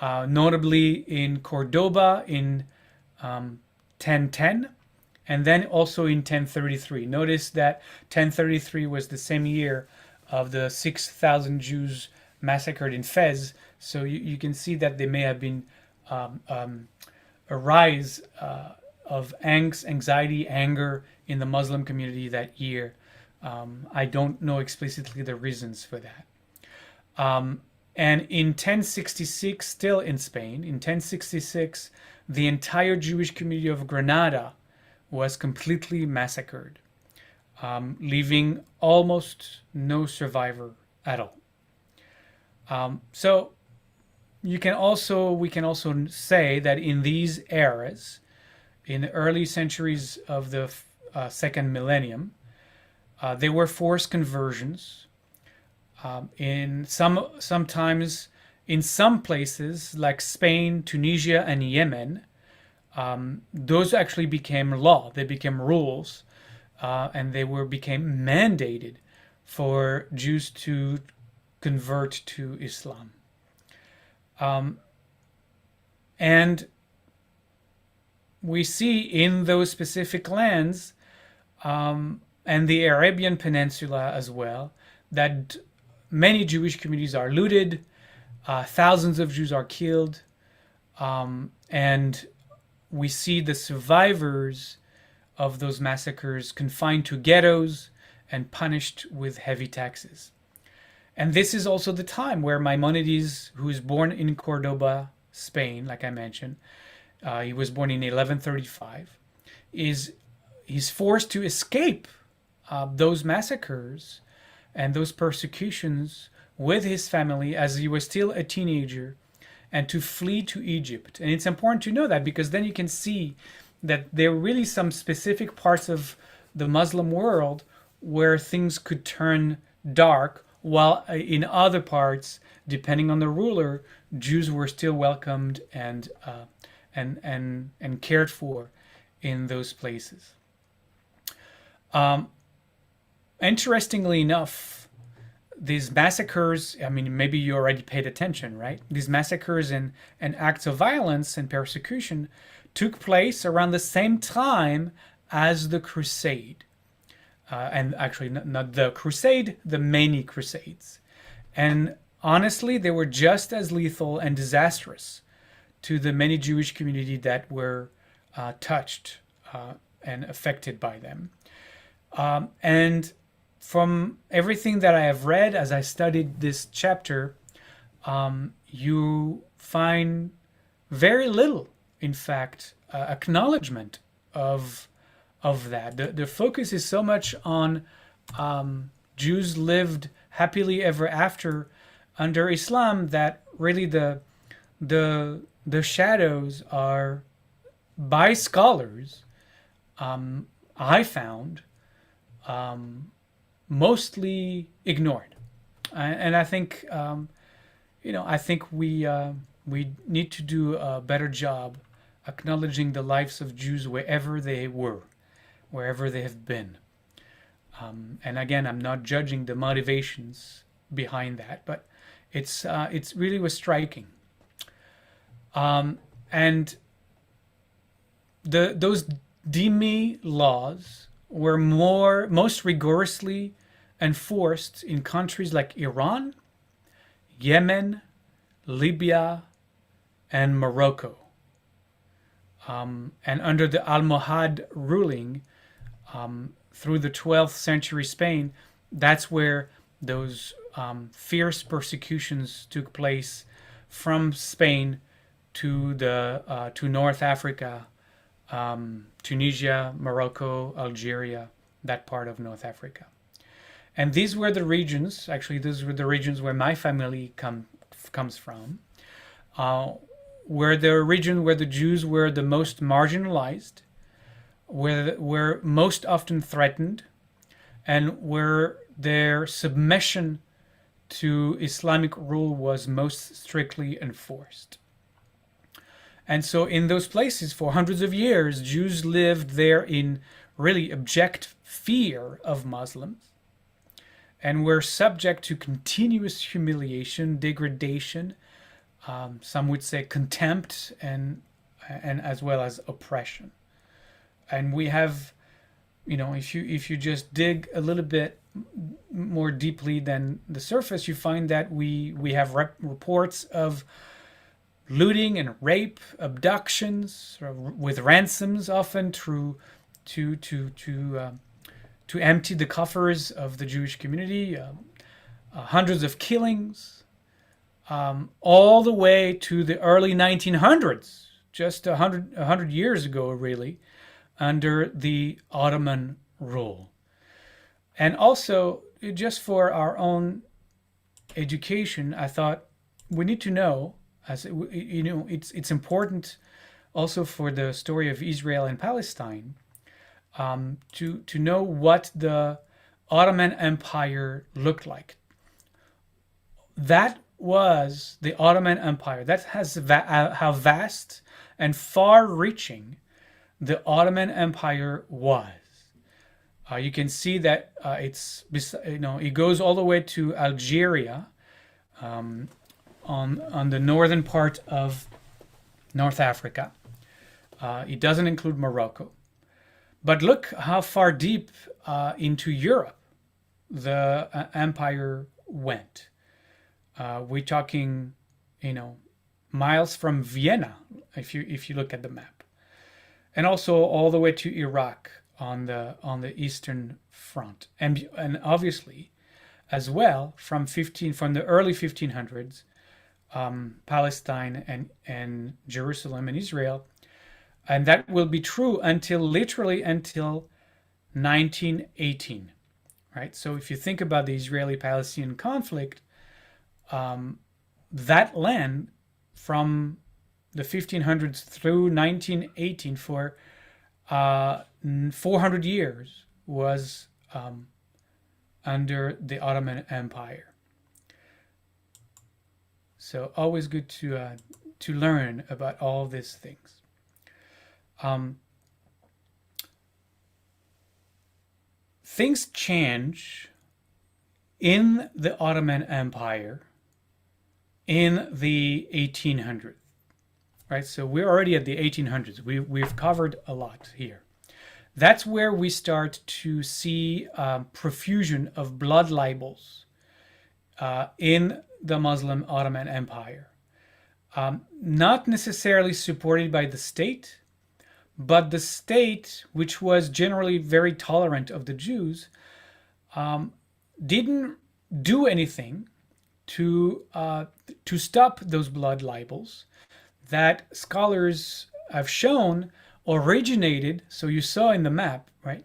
notably in Cordoba in 1010, and then also in 1033. Notice that 1033 was the same year of the 6,000 Jews massacred in Fez, so you can see that there may have been a rise of angst, anxiety, anger in the Muslim community that year. I don't know explicitly the reasons for that. And in 1066, still in Spain, in 1066, the entire Jewish community of Granada was completely massacred, leaving almost no survivor at all. So we can also say that in these eras, in the early centuries of the second millennium, there were forced conversions. Sometimes in some places like Spain, Tunisia, and Yemen, those actually became law. They became rules, and they became mandated for Jews to convert to Islam. And we see in those specific lands, and the Arabian Peninsula as well, that many Jewish communities are looted, thousands of Jews are killed, and we see the survivors of those massacres confined to ghettos and punished with heavy taxes. And this is also the time where Maimonides, who is born in Cordoba, Spain, like I mentioned, he was born in 1135, he's forced to escape those massacres and those persecutions with his family as he was still a teenager, and to flee to Egypt. And it's important to know that, because then you can see that there are really some specific parts of the Muslim world where things could turn dark, while in other parts, depending on the ruler, Jews were still welcomed and cared for in those places. Interestingly enough, these massacres, I mean, maybe you already paid attention, right? These massacres and acts of violence and persecution took place around the same time as the Crusade. And actually, not the Crusade, the many Crusades. And honestly, they were just as lethal and disastrous to the many Jewish community that were touched and affected by them. And from everything that I have read as I studied this chapter, you find very little, in fact, acknowledgement of that. The focus is so much on Jews lived happily ever after under Islam that really the shadows are, by scholars, I found, mostly ignored. And I think I think we need to do a better job acknowledging the lives of Jews wherever they were, wherever they have been. And again, I'm not judging the motivations behind that, but it's really was striking. And those dhimmi laws were most rigorously enforced in countries like Iran, Yemen, Libya, and Morocco. And under the Almohad ruling, through the 12th century Spain, that's where those fierce persecutions took place from Spain to North Africa, Tunisia, Morocco, Algeria, that part of North Africa. And these were the regions, actually these were the regions where my family comes from, where the region where the Jews were the most marginalized, were most often threatened, and where their submission to Islamic rule was most strictly enforced. And so in those places for hundreds of years, Jews lived there in really abject fear of Muslims, and were subject to continuous humiliation, degradation, some would say contempt, and as well as oppression. And we have, if you just dig a little bit more deeply than the surface, you find that we have reports of looting and rape, abductions with ransoms, often to empty the coffers of the Jewish community, hundreds of killings, all the way to the early 1900s, just 100 years ago, really, under the Ottoman rule. And also, just for our own education, I thought we need to know, it's important also for the story of Israel and Palestine, to know what the Ottoman Empire looked like. That was the Ottoman Empire. That has how vast and far-reaching the Ottoman Empire was. You can see that it goes all the way to Algeria, on the northern part of North Africa. It doesn't include Morocco. But look how far deep into Europe the empire went. We're talking, miles from Vienna, if you look at the map, and also all the way to Iraq on the Eastern Front, and obviously, as well from the early 1500s, Palestine and Jerusalem and Israel. And that will be true literally until 1918, right? So if you think about the Israeli-Palestinian conflict, that land from the 1500s through 1918 for 400 years was under the Ottoman Empire. So always good to learn about all these things. Things change in the Ottoman Empire in the 1800s, right? So we're already at the 1800s. We've covered a lot here. That's where we start to see profusion of blood libels in the Muslim Ottoman Empire. Not necessarily supported by the state, but the state, which was generally very tolerant of the Jews, didn't do anything to stop those blood libels that scholars have shown originated, so you saw in the map, right,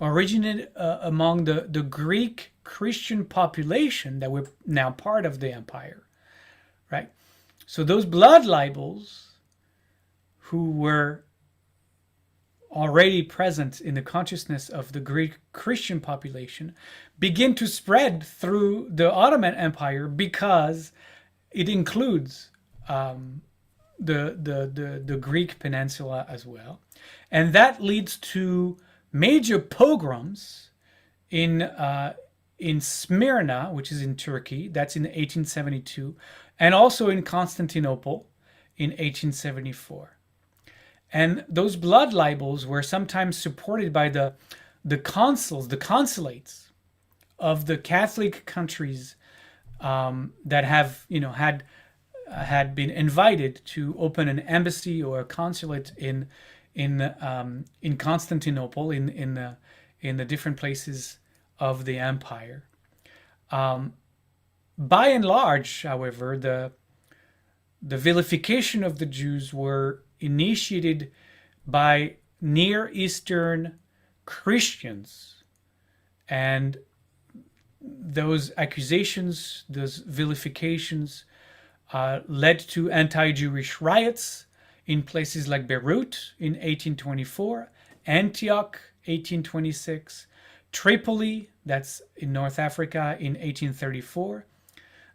originated among the Greek Christian population that were now part of the empire, right? So those blood libels, who were already present in the consciousness of the Greek Christian population, begin to spread through the Ottoman Empire because it includes the Greek peninsula as well. And that leads to major pogroms in Smyrna, which is in Turkey. That's in 1872, and also in Constantinople in 1874. And those blood libels were sometimes supported by the consuls, the consulates of the Catholic countries that have, had been invited to open an embassy or a consulate in Constantinople, in the different places of the empire. By and large, however, the vilification of the Jews were initiated by Near Eastern Christians, and those accusations, those vilifications, led to anti-Jewish riots in places like Beirut in 1824, Antioch 1826, Tripoli, that's in North Africa, in 1834,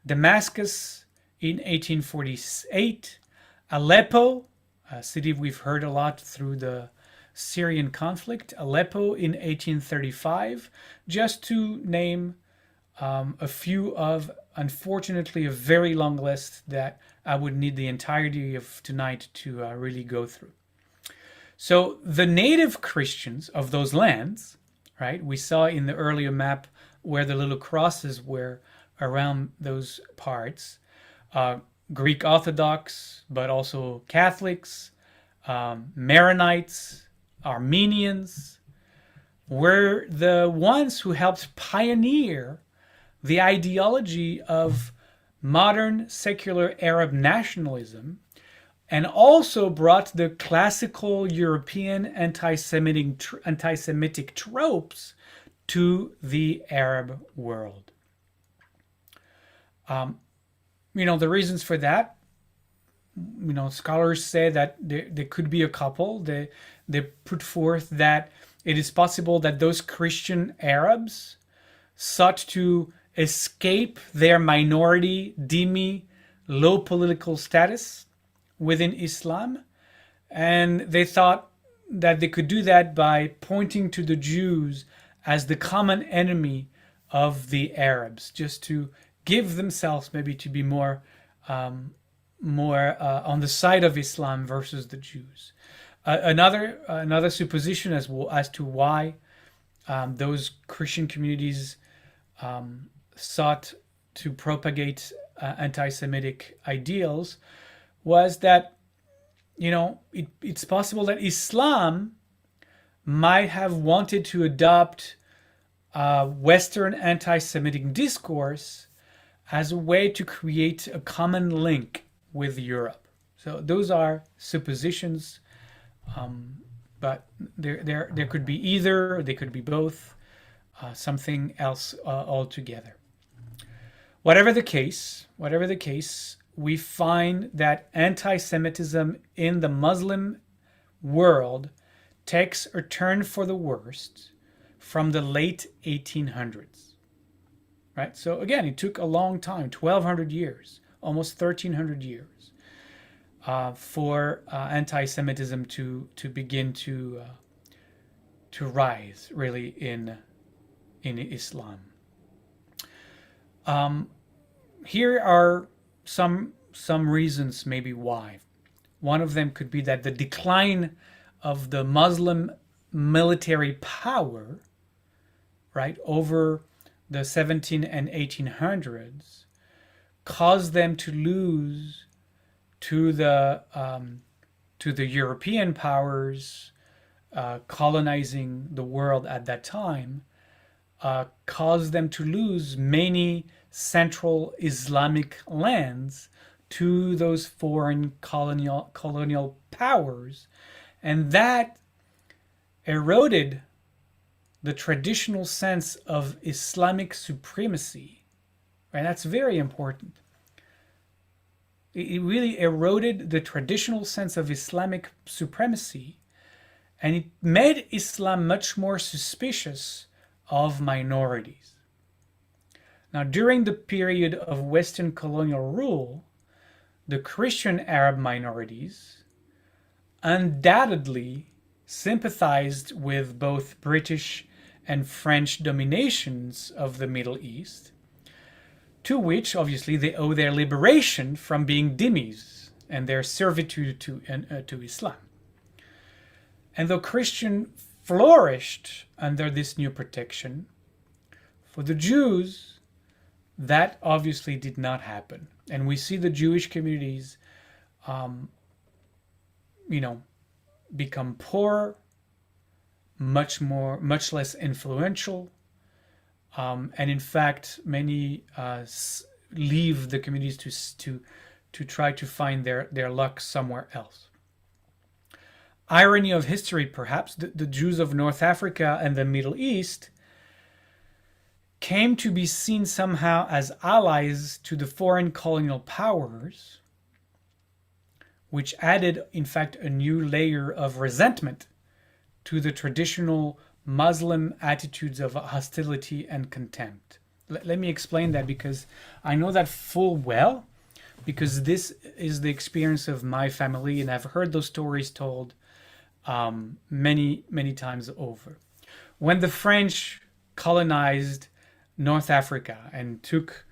Damascus in 1848, Aleppo, a city we've heard a lot through the Syrian conflict, Aleppo in 1835, just to name a few of, unfortunately, a very long list that I would need the entirety of tonight to really go through. So the native Christians of those lands, right, we saw in the earlier map where the little crosses were around those parts, Greek Orthodox, but also Catholics, Maronites, Armenians, were the ones who helped pioneer the ideology of modern secular Arab nationalism, and also brought the classical European anti-Semitic tropes to the Arab world. The reasons for that, scholars say that there could be a couple. They put forth that it is possible that those Christian Arabs sought to escape their minority, dhimmi, low political status within Islam, and they thought that they could do that by pointing to the Jews as the common enemy of the Arabs, just to give themselves maybe to be more on the side of Islam versus the Jews. Another supposition as to why those Christian communities sought to propagate anti-Semitic ideals was that, it's possible that Islam might have wanted to adopt Western anti-Semitic discourse as a way to create a common link with Europe. So those are suppositions, but there could be either, or they could be both, something else altogether. Whatever the case, we find that anti-Semitism in the Muslim world takes a turn for the worst from the late 1800s. Right? So again, it took a long time, 1,200 years, almost 1,300 years, for anti-Semitism to begin to rise, really, in Islam. Here are some reasons maybe why. One of them could be that the decline of the Muslim military power, right, over the 17 and 1800s, caused them to lose to the European powers colonizing the world at that time, caused them to lose many Central Islamic lands to those foreign colonial powers, and that eroded the traditional sense of Islamic supremacy. Right? That's very important. It really eroded the traditional sense of Islamic supremacy, and it made Islam much more suspicious of minorities. Now, during the period of Western colonial rule, the Christian Arab minorities undoubtedly sympathized with both British and French dominations of the Middle East, to which obviously they owe their liberation from being dhimmis and their servitude to Islam. And though Christian flourished under this new protection, for the Jews, that obviously did not happen. And we see the Jewish communities, become poor, much less influential, and in fact, many leave the communities to try to find their luck somewhere else. Irony of history, perhaps, the Jews of North Africa and the Middle East came to be seen somehow as allies to the foreign colonial powers, which added, in fact, a new layer of resentment to the traditional Muslim attitudes of hostility and contempt. Let me explain that, because I know that full well, because this is the experience of my family, and I've heard those stories told many, many times over. When the French colonized North Africa and took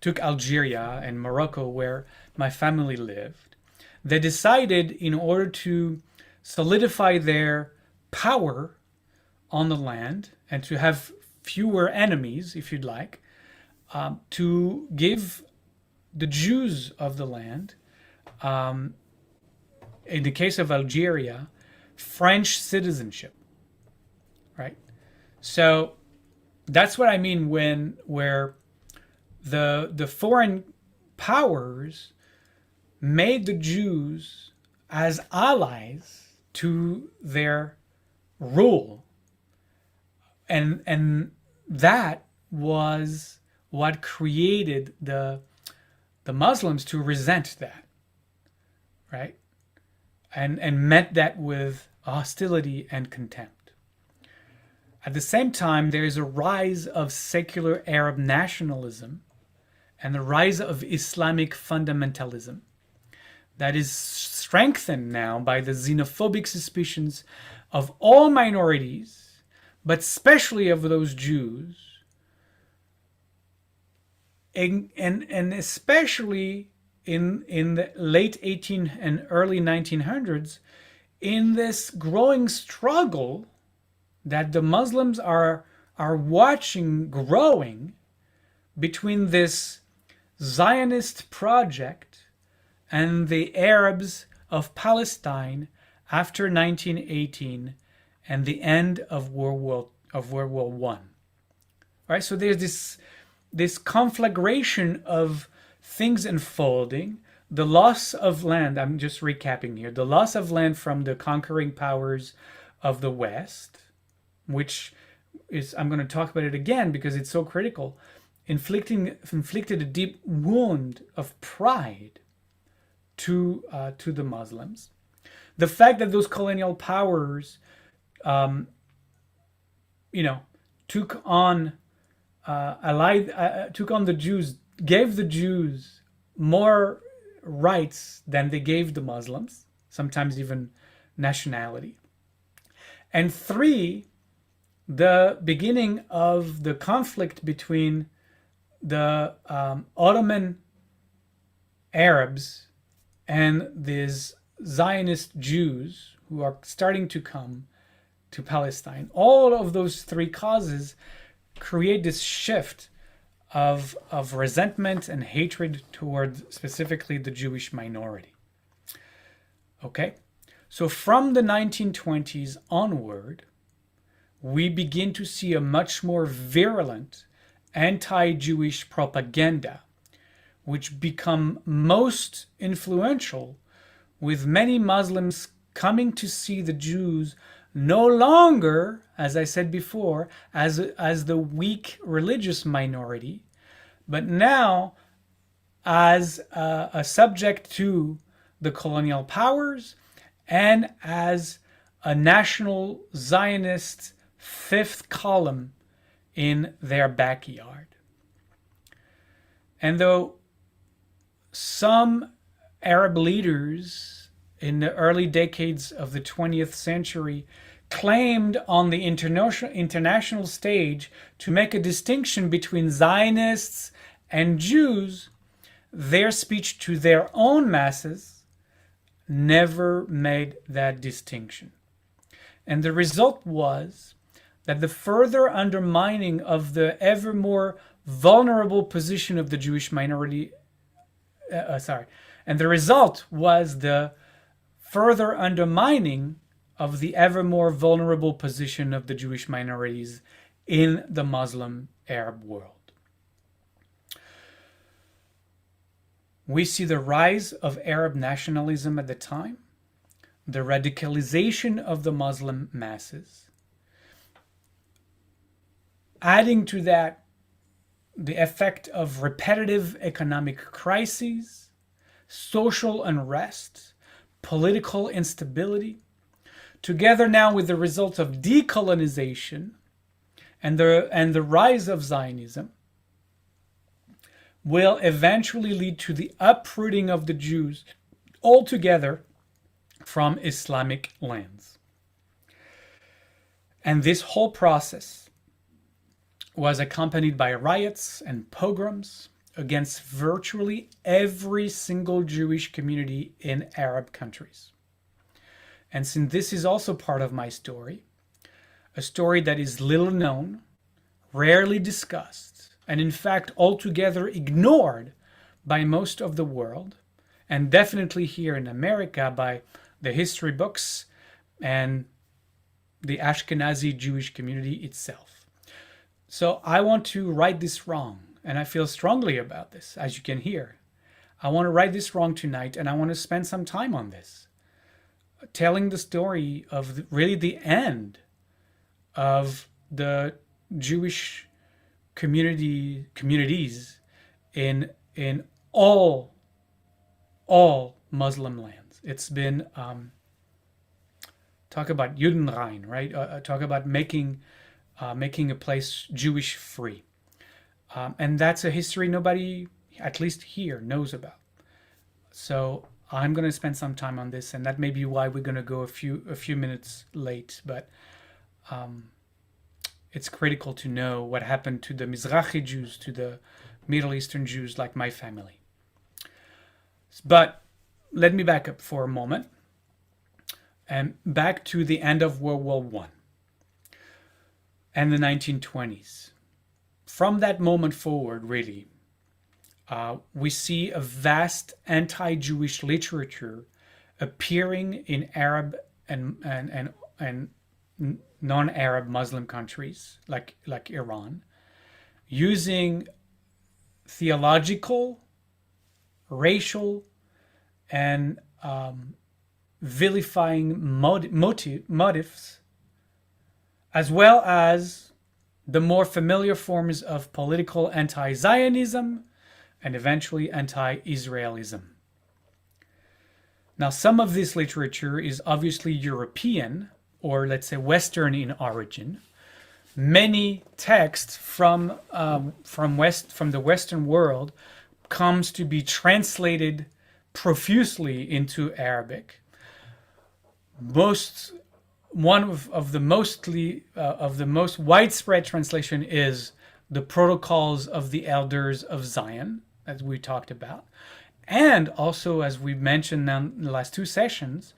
Algeria and Morocco, where my family lived, they decided, in order to solidify their power on the land and to have fewer enemies, if you'd like, to give the Jews of the land, in the case of Algeria, French citizenship, right? So that's what I mean where the foreign powers made the Jews as allies to their rule, and that was what created the Muslims to resent that, right? And met that with hostility and contempt. At the same time, there is a rise of secular Arab nationalism and the rise of Islamic fundamentalism that is strengthened now by the xenophobic suspicions of all minorities, but especially of those Jews, and especially in the late 18 and early 1900s, in this growing struggle that the Muslims are watching growing between this Zionist project and the Arabs of Palestine after 1918 and the end of World War I. Right? So there's this conflagration of things unfolding, the loss of land. I'm just recapping here. The loss of land from the conquering powers of the West, which is, I'm going to talk about it again because it's so critical, inflicted a deep wound of pride to the Muslims. The fact that those colonial powers, took on the Jews, gave the Jews more rights than they gave the Muslims, sometimes even nationality. And 3, the beginning of the conflict between the Ottoman Arabs and these Zionist Jews who are starting to come to Palestine. All of those 3 causes create this shift of resentment and hatred toward specifically the Jewish minority. Okay? So from the 1920s onward, we begin to see a much more virulent anti-Jewish propaganda, which become most influential, with many Muslims coming to see the Jews no longer, as I said before, as the weak religious minority, but now as a subject to the colonial powers and as a national Zionist 5th column in their backyard. And though some Arab leaders in the early decades of the 20th century claimed on the international stage to make a distinction between Zionists and Jews. Their speech to their own masses never made that distinction. And the result was that the further undermining of the ever more vulnerable position of the Jewish minority, and the result was the further undermining of the ever more vulnerable position of the Jewish minorities in the Muslim Arab world. We see the rise of Arab nationalism at the time, the radicalization of the Muslim masses. Adding to that, the effect of repetitive economic crises, social unrest, political instability, together now with the result of decolonization and the rise of Zionism, will eventually lead to the uprooting of the Jews altogether from Islamic lands. And this whole process was accompanied by riots and pogroms against virtually every single Jewish community in Arab countries. And since this is also part of my story, a story that is little known, rarely discussed, and in fact altogether ignored by most of the world, and definitely here in America by the history books and the Ashkenazi Jewish community itself. So I want to right this wrong, and I feel strongly about this, as you can hear. I want to right this wrong tonight, and I want to spend some time on this, telling the story of really the end of the Jewish communities in all Muslim lands. It's been talk about Judenrein, right? Talk about making a place Jewish free, and that's a history nobody, at least here, knows about. So I'm going to spend some time on this, and that may be why we're going to go a few minutes late, but it's critical to know what happened to the Mizrahi Jews, to the Middle Eastern Jews like my family. But let me back up for a moment and back to the end of World War I and the 1920s. From that moment forward, really, we see a vast anti-Jewish literature appearing in Arab and non-Arab Muslim countries like Iran, using theological, racial, and vilifying motives, as well as the more familiar forms of political anti-Zionism and eventually anti-Israelism. Now, some of this literature is obviously European, or let's say Western in origin. Many texts from the Western world comes to be translated profusely into Arabic. One of the most widespread translation is the Protocols of the Elders of Zion, as we talked about, and also, as we mentioned in the last two sessions,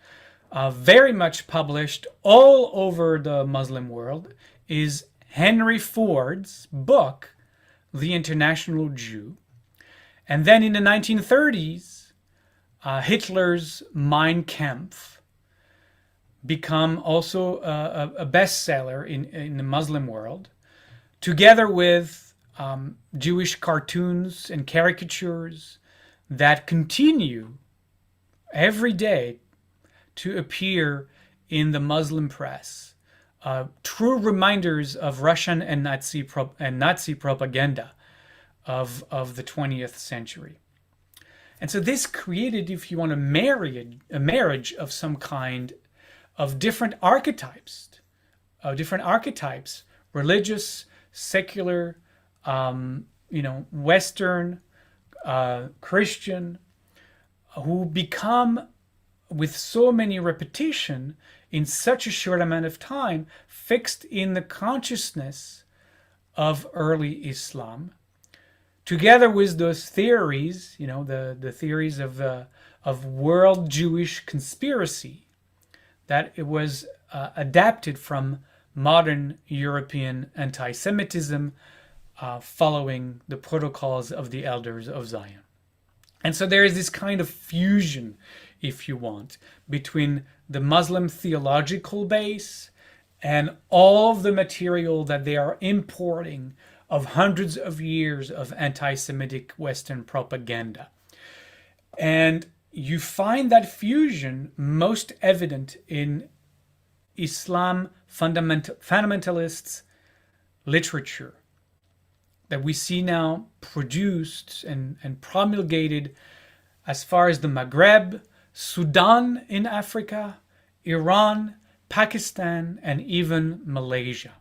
very much published all over the Muslim world is Henry Ford's book, The International Jew. And then in the 1930s, Hitler's Mein Kampf become also a bestseller in the Muslim world, together with Jewish cartoons and caricatures that continue every day to appear in the Muslim press. True reminders of Russian and Nazi propaganda of the 20th century. And so this created, if you want, a marriage of some kind of different archetypes, religious, secular, Western, Christian, who become, with so many repetition in such a short amount of time, fixed in the consciousness of early Islam, together with those theories, the theories of world Jewish conspiracy, that it was adapted from modern European anti-Semitism, following the protocols of the elders of Zion. And so there is this kind of fusion, if you want, between the Muslim theological base and all of the material that they are importing of hundreds of years of anti-Semitic Western propaganda. And you find that fusion most evident in Islam fundamentalists' literature that we see now produced and promulgated as far as the Maghreb, Sudan in Africa, Iran, Pakistan, and even Malaysia.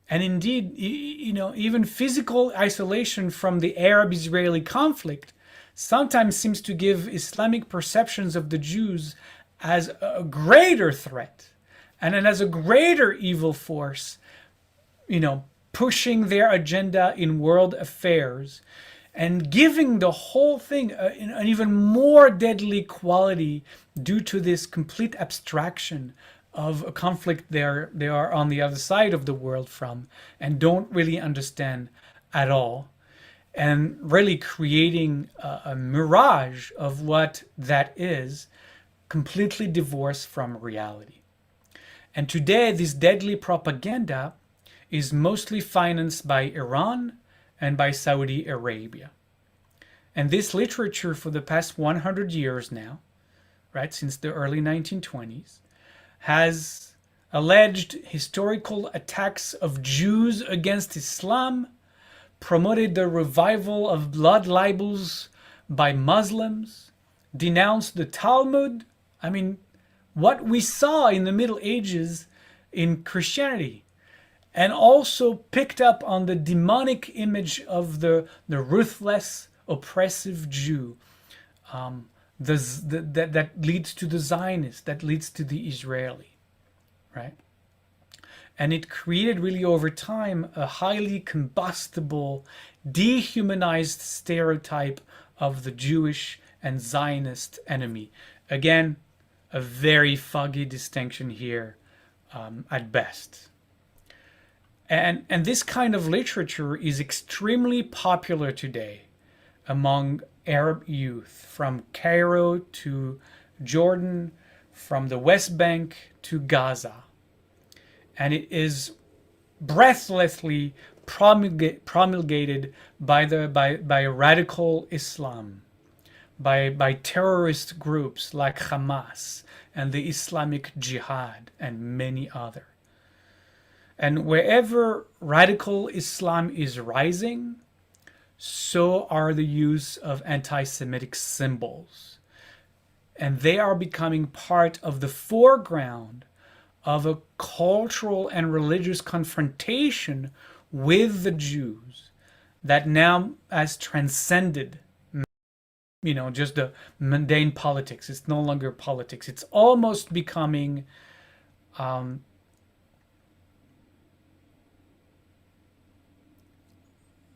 And indeed, even physical isolation from the Arab-Israeli conflict sometimes seems to give Islamic perceptions of the Jews as a greater threat and as a greater evil force, pushing their agenda in world affairs and giving the whole thing an even more deadly quality due to this complete abstraction of a conflict they are on the other side of the world from and don't really understand at all, and really creating a mirage of what that is, completely divorced from reality. And today, this deadly propaganda is mostly financed by Iran and by Saudi Arabia. And this literature for the past 100 years now, right, since the early 1920s, has alleged historical attacks of Jews against Islam, promoted the revival of blood libels by Muslims, denounced the Talmud. I mean, what we saw in the Middle Ages in Christianity, and also picked up on the demonic image of the ruthless, oppressive Jew, that leads to the Zionist, that leads to the Israeli, right? And it created really over time a highly combustible, dehumanized stereotype of the Jewish and Zionist enemy. Again, a very foggy distinction here at best. And this kind of literature is extremely popular today among Arab youth, from Cairo to Jordan, from the West Bank to Gaza. And it is breathlessly promulgated by radical Islam, by terrorist groups like Hamas and the Islamic Jihad and many others. And wherever radical Islam is rising, so are the use of anti-Semitic symbols. And they are becoming part of the foreground of a cultural and religious confrontation with the Jews that now has transcended, just the mundane politics. It's no longer politics. It's almost becoming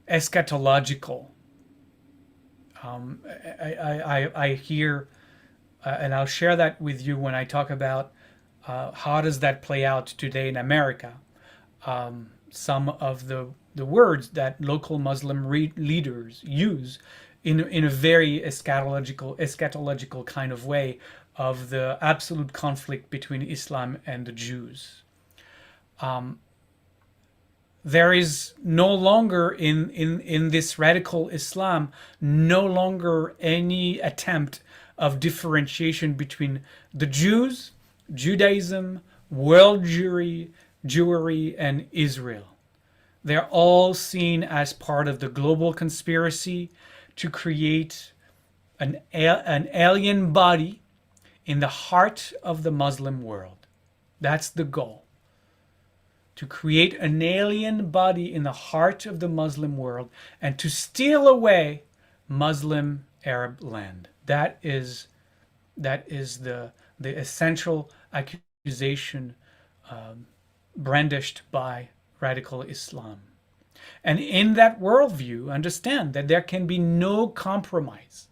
eschatological. I hear, and I'll share that with you when I talk about how does that play out today in America. Some of the words that local Muslim leaders use in a very eschatological kind of way of the absolute conflict between Islam and the Jews. There is no longer in this radical Islam, no longer any attempt of differentiation between the Jews, Judaism, world Jewry, and Israel. They're all seen as part of the global conspiracy to create an alien body in the heart of the Muslim world. That's the goal. To create an alien body in the heart of the Muslim world and to steal away Muslim Arab land. That is the essential accusation brandished by radical Islam. And in that worldview, understand that there can be no compromise.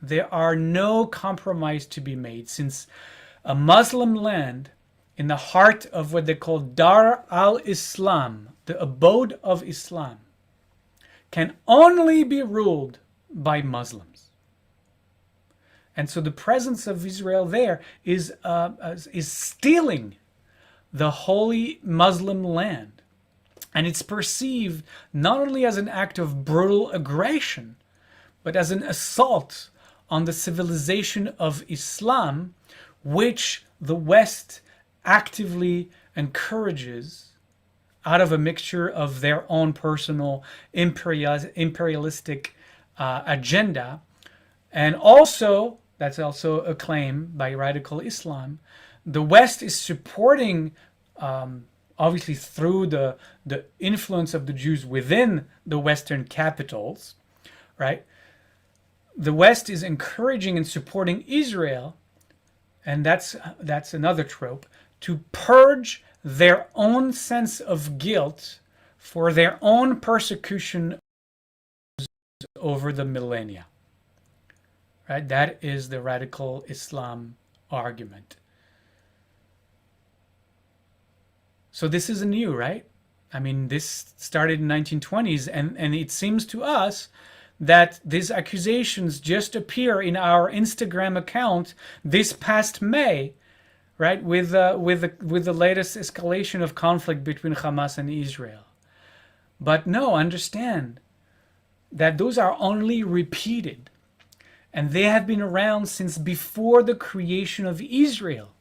There are no compromise to be made, since a Muslim land in the heart of what they call Dar al-Islam, the abode of Islam, can only be ruled by Muslims. And so the presence of Israel there is stealing the holy Muslim land. And it's perceived not only as an act of brutal aggression, but as an assault on the civilization of Islam, which the West actively encourages out of a mixture of their own personal imperialistic agenda. And also, that's also a claim by radical Islam, the West is supporting, obviously through the influence of the Jews within the Western capitals, right? The West is encouraging and supporting Israel, and that's another trope, to purge their own sense of guilt for their own persecution over the millennia. Right? That is the radical Islam argument. So this isn't new, right? I mean, this started in 1920s, and it seems to us that these accusations just appear in our Instagram account this past May, right? With the latest escalation of conflict between Hamas and Israel. But no, understand that those are only repeated, and they have been around since before the creation of Israel.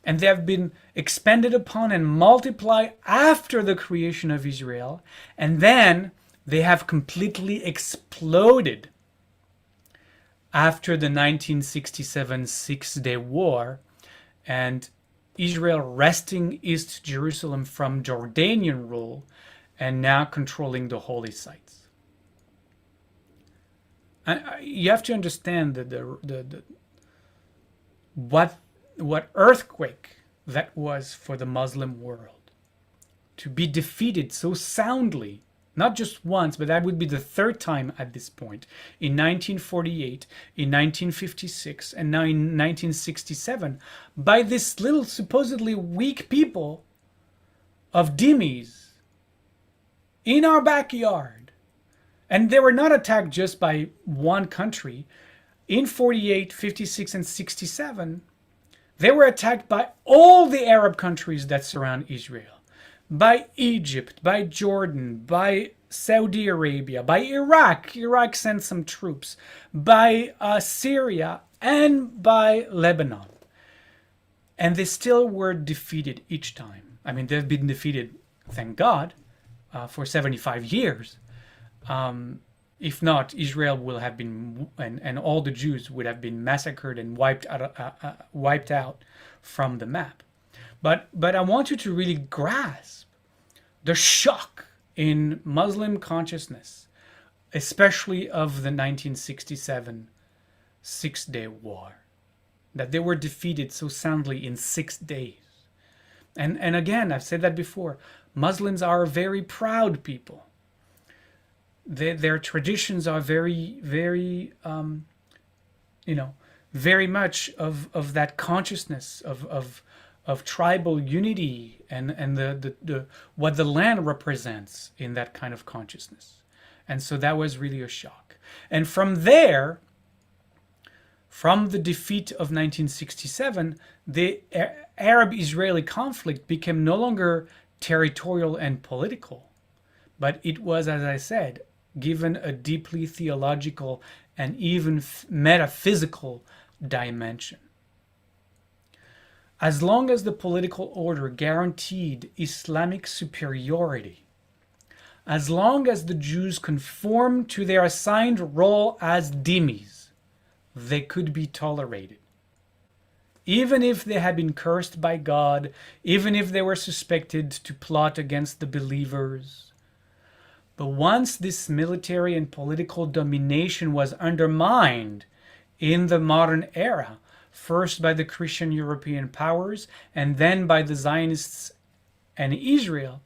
And they have been expanded upon and multiplied after the creation of Israel, and then they have completely exploded after the 1967 Six-Day War and Israel wresting East Jerusalem from Jordanian rule and now controlling the holy sites. And you have to understand that what earthquake that was for the Muslim world, to be defeated so soundly, not just once, but that would be the third time at this point, in 1948, in 1956, and now in 1967, by this little supposedly weak people of dhimmis in our backyard. And they were not attacked just by one country. In 48, 56, and 67, they were attacked by all the Arab countries that surround Israel. By Egypt, by Jordan, by Saudi Arabia, by Iraq. Iraq sent some troops. By Syria, and by Lebanon. And they still were defeated each time. I mean, they've been defeated, thank God, for 75 years. If not, Israel will have been, and all the Jews would have been massacred and wiped out from the map. But I want you to really grasp the shock in Muslim consciousness, especially of the 1967 Six-Day War, that they were defeated so soundly in 6 days. And again, I've said that before, Muslims are a very proud people. Their traditions are very, very, very much of that consciousness of tribal unity and the what the land represents in that kind of consciousness. And so that was really a shock. And from there, from the defeat of 1967, the Arab-Israeli conflict became no longer territorial and political, but it was, as I said, given a deeply theological and even metaphysical dimension. As long as the political order guaranteed Islamic superiority, as long as the Jews conformed to their assigned role as dhimmis, they could be tolerated. Even if they had been cursed by God, even if they were suspected to plot against the believers. But once this military and political domination was undermined in the modern era, first by the Christian European powers and then by the Zionists and Israel,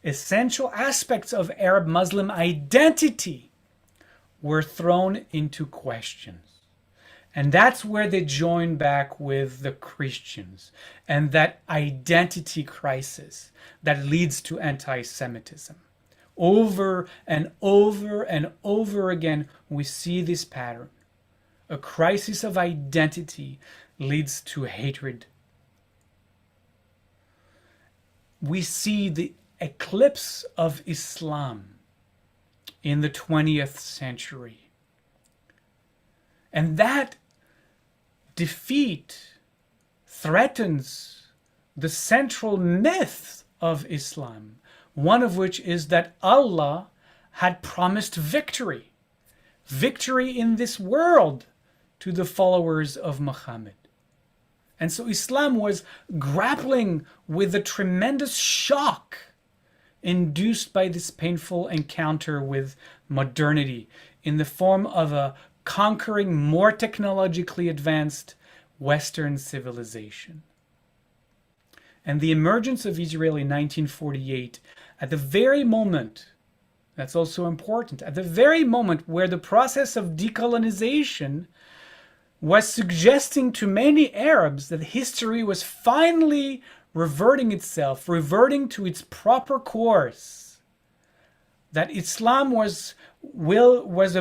essential aspects of Arab Muslim identity were thrown into question. And that's where they join back with the Christians and that identity crisis that leads to anti-Semitism. Over and over and over again, we see this pattern. A crisis of identity leads to hatred. We see the eclipse of Islam in the 20th century. And that defeat threatens the central myth of Islam, one of which is that Allah had promised victory in this world to the followers of Muhammad. And so Islam was grappling with the tremendous shock induced by this painful encounter with modernity in the form of a conquering more technologically advanced Western civilization. And the emergence of Israel in 1948, at the very moment, that's also important, at the very moment where the process of decolonization was suggesting to many Arabs that history was finally reverting itself, reverting to its proper course, that Islam was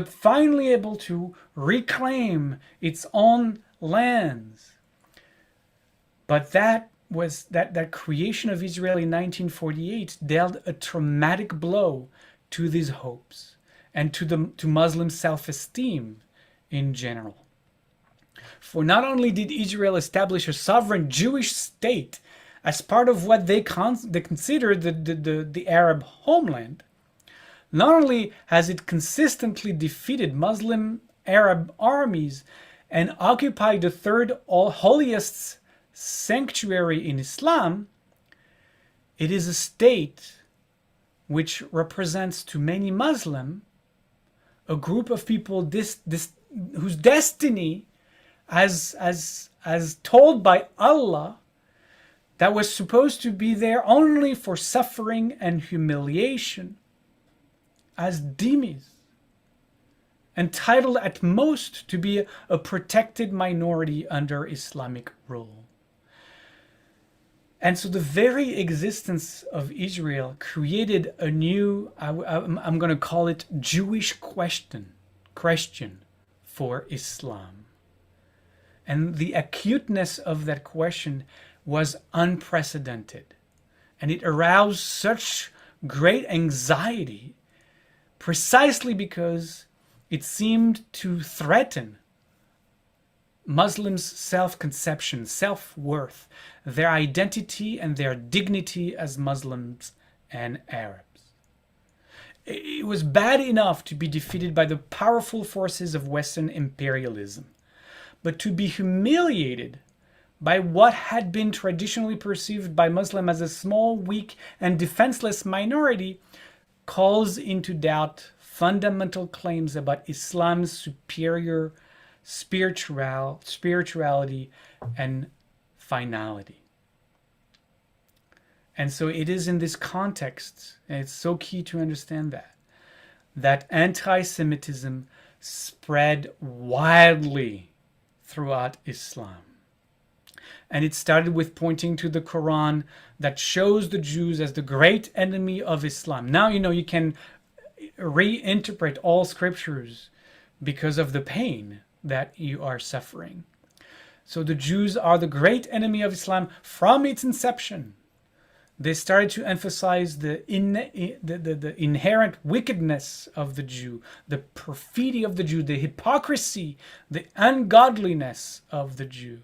finally able to reclaim its own lands. But that creation of Israel in 1948 dealt a traumatic blow to these hopes and to Muslim self-esteem in general. For not only did Israel establish a sovereign Jewish state as part of what they considered the Arab homeland, not only has it consistently defeated Muslim Arab armies and occupied the third holiest sanctuary in Islam, it is a state which represents to many Muslims a group of people whose destiny, as told by Allah, that was supposed to be there only for suffering and humiliation, as dhimmis, entitled at most to be a protected minority under Islamic rule. And so the very existence of Israel created a new, I'm going to call it Jewish question for Islam. And the acuteness of that question was unprecedented. And it aroused such great anxiety precisely because it seemed to threaten Muslims' self-conception, self-worth, their identity and their dignity as Muslims and Arabs. It was bad enough to be defeated by the powerful forces of Western imperialism, but to be humiliated by what had been traditionally perceived by Muslims as a small, weak, and defenseless minority calls into doubt fundamental claims about Islam's superior spirituality and finality. And so it is in this context, and it's so key to understand that anti-Semitism spread wildly throughout Islam. And it started with pointing to the Quran that shows the Jews as the great enemy of Islam. Now, you can reinterpret all scriptures because of the pain that you are suffering. So the Jews are the great enemy of Islam from its inception. They started to emphasize the inherent wickedness of the Jew, the perfidy of the Jew, the hypocrisy, the ungodliness of the Jew.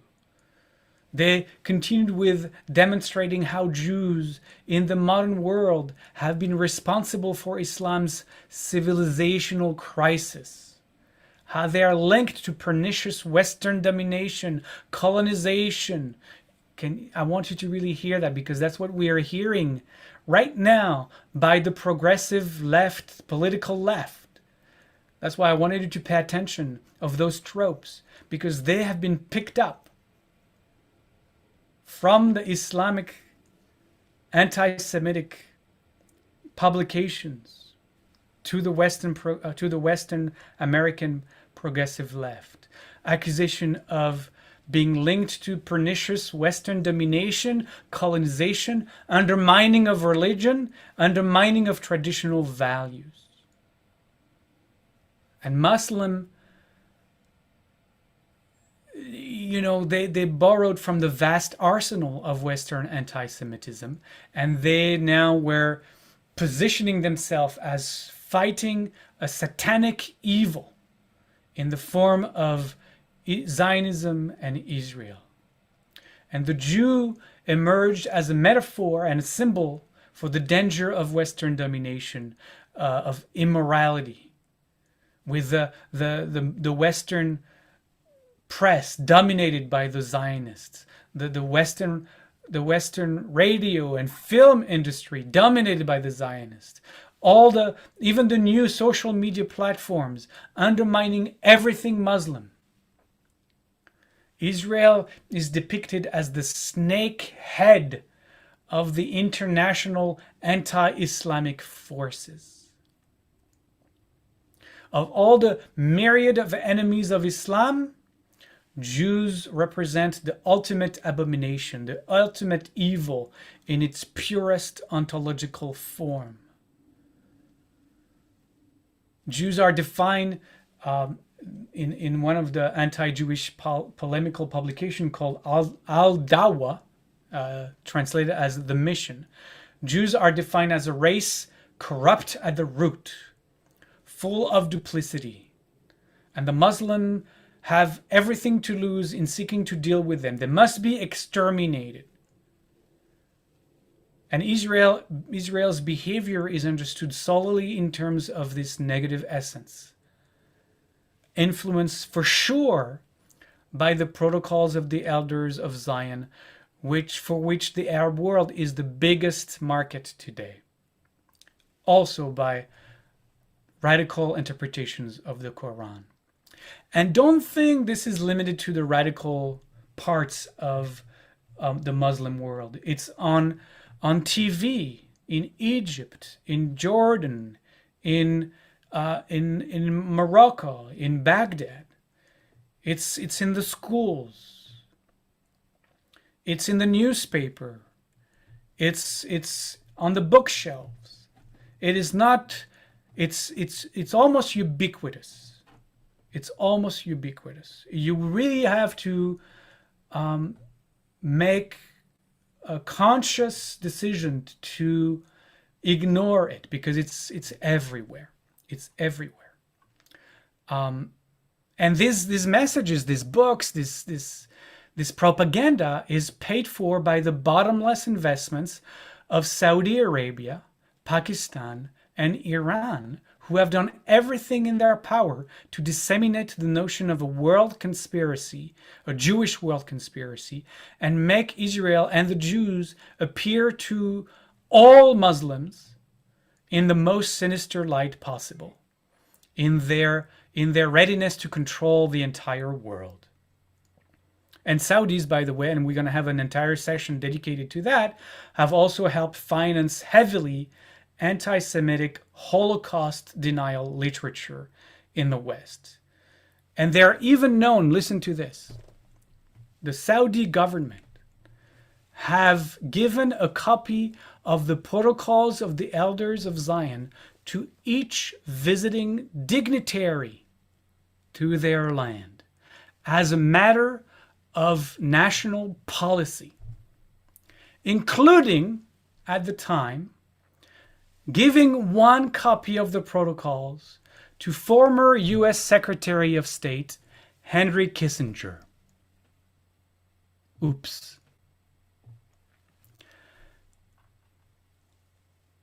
They continued with demonstrating how Jews in the modern world have been responsible for Islam's civilizational crisis, how they are linked to pernicious Western domination, colonization. I want you to really hear that, because that's what we are hearing right now by the progressive left, political left. That's why I wanted you to pay attention of those tropes, because they have been picked up from the Islamic anti-Semitic publications to the Western American progressive left. Accusation of being linked to pernicious Western domination, colonization, undermining of religion, undermining of traditional values. And Muslim, they borrowed from the vast arsenal of Western anti-Semitism, and they now were positioning themselves as fighting a satanic evil in the form of Zionism and Israel. And the Jew emerged as a metaphor and a symbol for the danger of Western domination, of immorality, with the Western press dominated by the Zionists, the Western radio and film industry dominated by the Zionists, even the new social media platforms undermining everything Muslim. Israel is depicted as the snake head of the international anti-Islamic forces. Of all the myriad of enemies of Islam, Jews represent the ultimate abomination, the ultimate evil in its purest ontological form. Jews are defined in one of the anti-Jewish polemical publication called Al-Dawa, translated as the mission. Jews are defined as a race corrupt at the root, full of duplicity. And the Muslim have everything to lose in seeking to deal with them. They must be exterminated. And Israel's behavior is understood solely in terms of this negative essence. Influenced for sure by the protocols of the elders of Zion, for which the Arab world is the biggest market today. Also by radical interpretations of the Quran. And don't think this is limited to the radical parts of the Muslim world. It's on TV in Egypt, in Jordan, in Morocco, in Baghdad. It's in the schools. It's in the newspaper. It's on the bookshelves. It is not. It's almost ubiquitous. It's almost ubiquitous. You really have to make a conscious decision to ignore it, because it's everywhere. It's everywhere. And these messages, these books, this propaganda is paid for by the bottomless investments of Saudi Arabia, Pakistan, and Iran, who have done everything in their power to disseminate the notion of a world conspiracy, a Jewish world conspiracy, and make Israel and the Jews appear to all Muslims in the most sinister light possible, in their readiness to control the entire world. And Saudis, by the way, and we're going to have an entire session dedicated to that, have also helped finance heavily anti-Semitic Holocaust denial literature in the West. And they're even known, listen to this, the Saudi government have given a copy of the protocols of the elders of Zion to each visiting dignitary to their land as a matter of national policy, including, at the time, giving one copy of the protocols to former U.S. Secretary of State Henry Kissinger. Oops.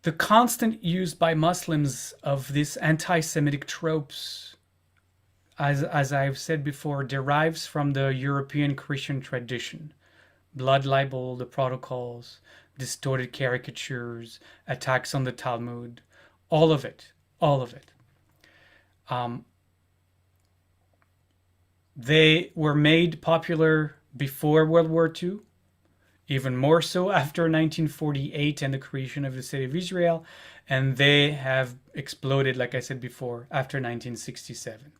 The constant use by Muslims of these anti-Semitic tropes, as I've said before, derives from the European Christian tradition. Blood libel, the protocols, distorted caricatures, attacks on the Talmud, all of it, all of it. They were made popular before World War II, even more so after 1948 and the creation of the State of Israel, and they have exploded, like I said before, after 1967.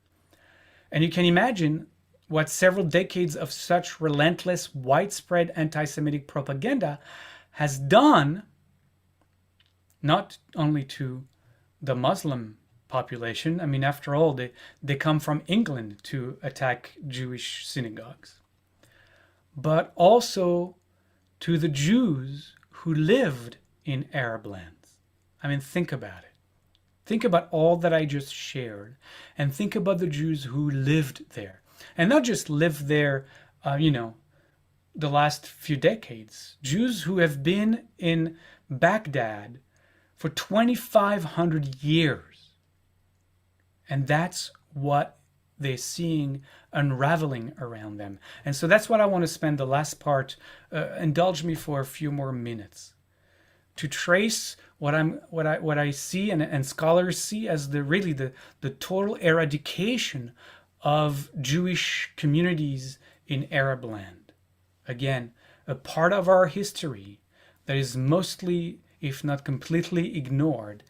And you can imagine what several decades of such relentless, widespread anti-Semitic propaganda has done, not only to the Muslim population. I mean, after all, they come from England to attack Jewish synagogues, but also to the Jews who lived in Arab lands. I mean, think about it. Think about all that I just shared, and think about the Jews who lived there. And not just lived there, the last few decades. Jews who have been in Baghdad for 2,500 years. And that's what they're seeing unraveling around them. And so that's what I want to spend the last part, indulge me for a few more minutes, to trace what I see and scholars see as the total eradication of Jewish communities in Arab land. Again, a part of our history that is mostly, if not completely, ignored,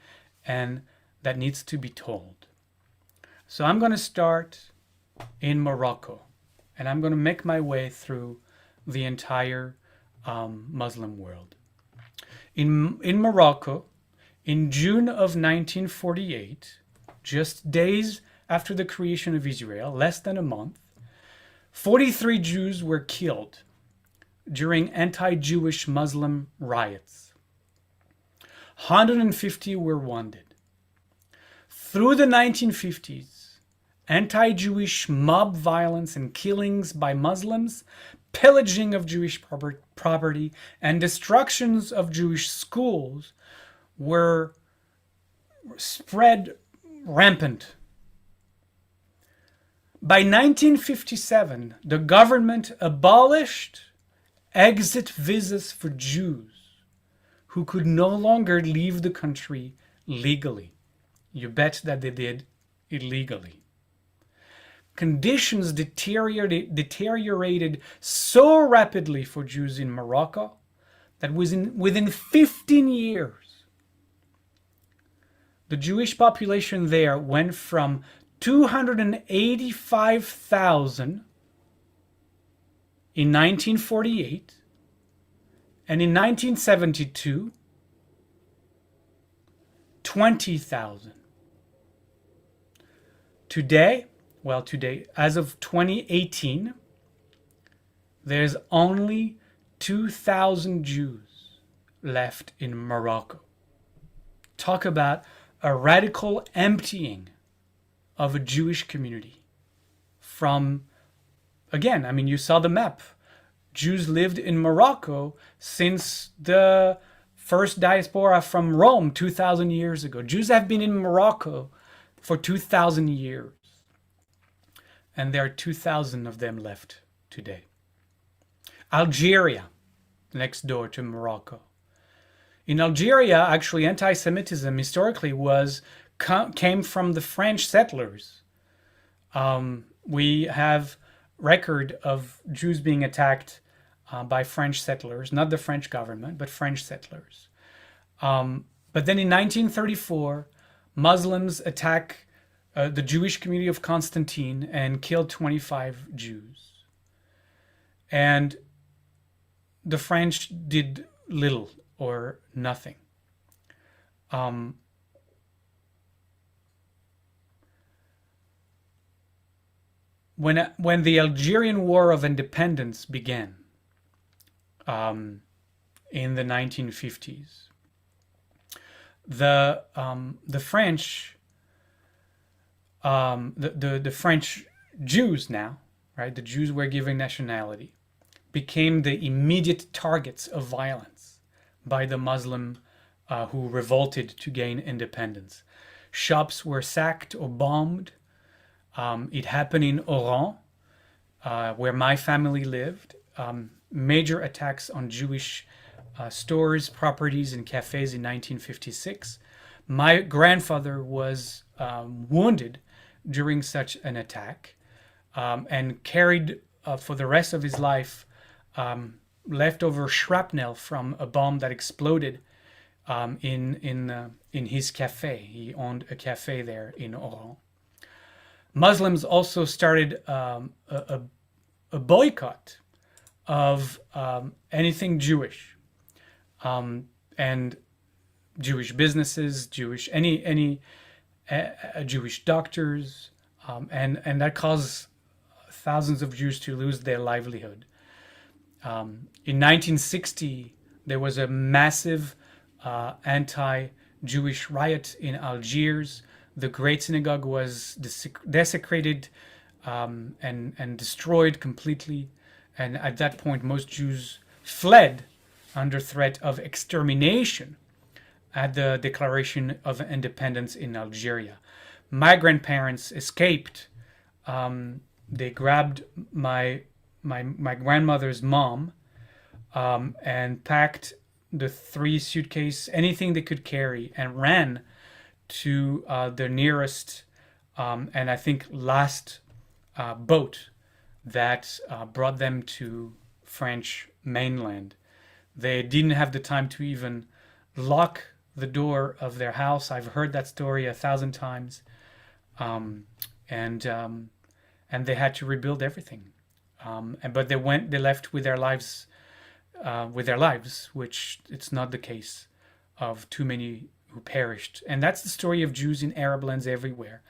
and that needs to be told. So I'm going to start in Morocco, and I'm going to make my way through the entire Muslim world. In Morocco, in June of 1948, just days after the creation of Israel, less than a month, 43 Jews were killed during anti-Jewish Muslim riots. 150 were wounded. Through the 1950s, anti-Jewish mob violence and killings by Muslims, pillaging of Jewish property, and destructions of Jewish schools were spread rampant. By 1957, the government abolished exit visas for Jews who could no longer leave the country legally. You bet that they did illegally. Conditions deteriorated so rapidly for Jews in Morocco that within 15 years, the Jewish population there went from 285,000 in 1948, and in 1972, 20,000. Today, as of 2018, there's only 2,000 Jews left in Morocco. Talk about a radical emptying of a Jewish community. From, again, I mean, you saw the map. Jews lived in Morocco since the first diaspora from Rome 2,000 years ago. Jews have been in Morocco for 2,000 years. And there are 2,000 of them left today. Algeria, next door to Morocco. In Algeria, actually, anti-Semitism historically came from the French settlers. We have record of Jews being attacked by French settlers, not the French government, but French settlers. But then in 1934, Muslims attack the Jewish community of Constantine and killed 25 Jews. And the French did little or nothing. When the Algerian War of Independence began in the 1950s, the French the French Jews now, right? The Jews were given nationality, became the immediate targets of violence by the Muslim who revolted to gain independence. Shops were sacked or bombed. It happened in Oran, where my family lived. Major attacks on Jewish stores, properties, and cafes in 1956. My grandfather was wounded during such an attack, and carried for the rest of his life leftover shrapnel from a bomb that exploded in his cafe. He owned a cafe there in Oran. Muslims also started a boycott of anything Jewish, and Jewish businesses, any Jewish doctors, and that caused thousands of Jews to lose their livelihood. In 1960, there was a massive anti-Jewish riot in Algiers. The Great Synagogue was desecrated and destroyed completely. And at that point, most Jews fled under threat of extermination at the Declaration of Independence in Algeria. My grandparents escaped. They grabbed my grandmother's mom and packed the 3 suitcases, anything they could carry, and ran to the nearest and I think last boat that brought them to French mainland. They didn't have the time to even lock the door of their house. I've heard that story 1,000 times, and they had to rebuild everything. But they left with their lives, which it's not the case of too many who perished. And that's the story of Jews in Arab lands everywhere.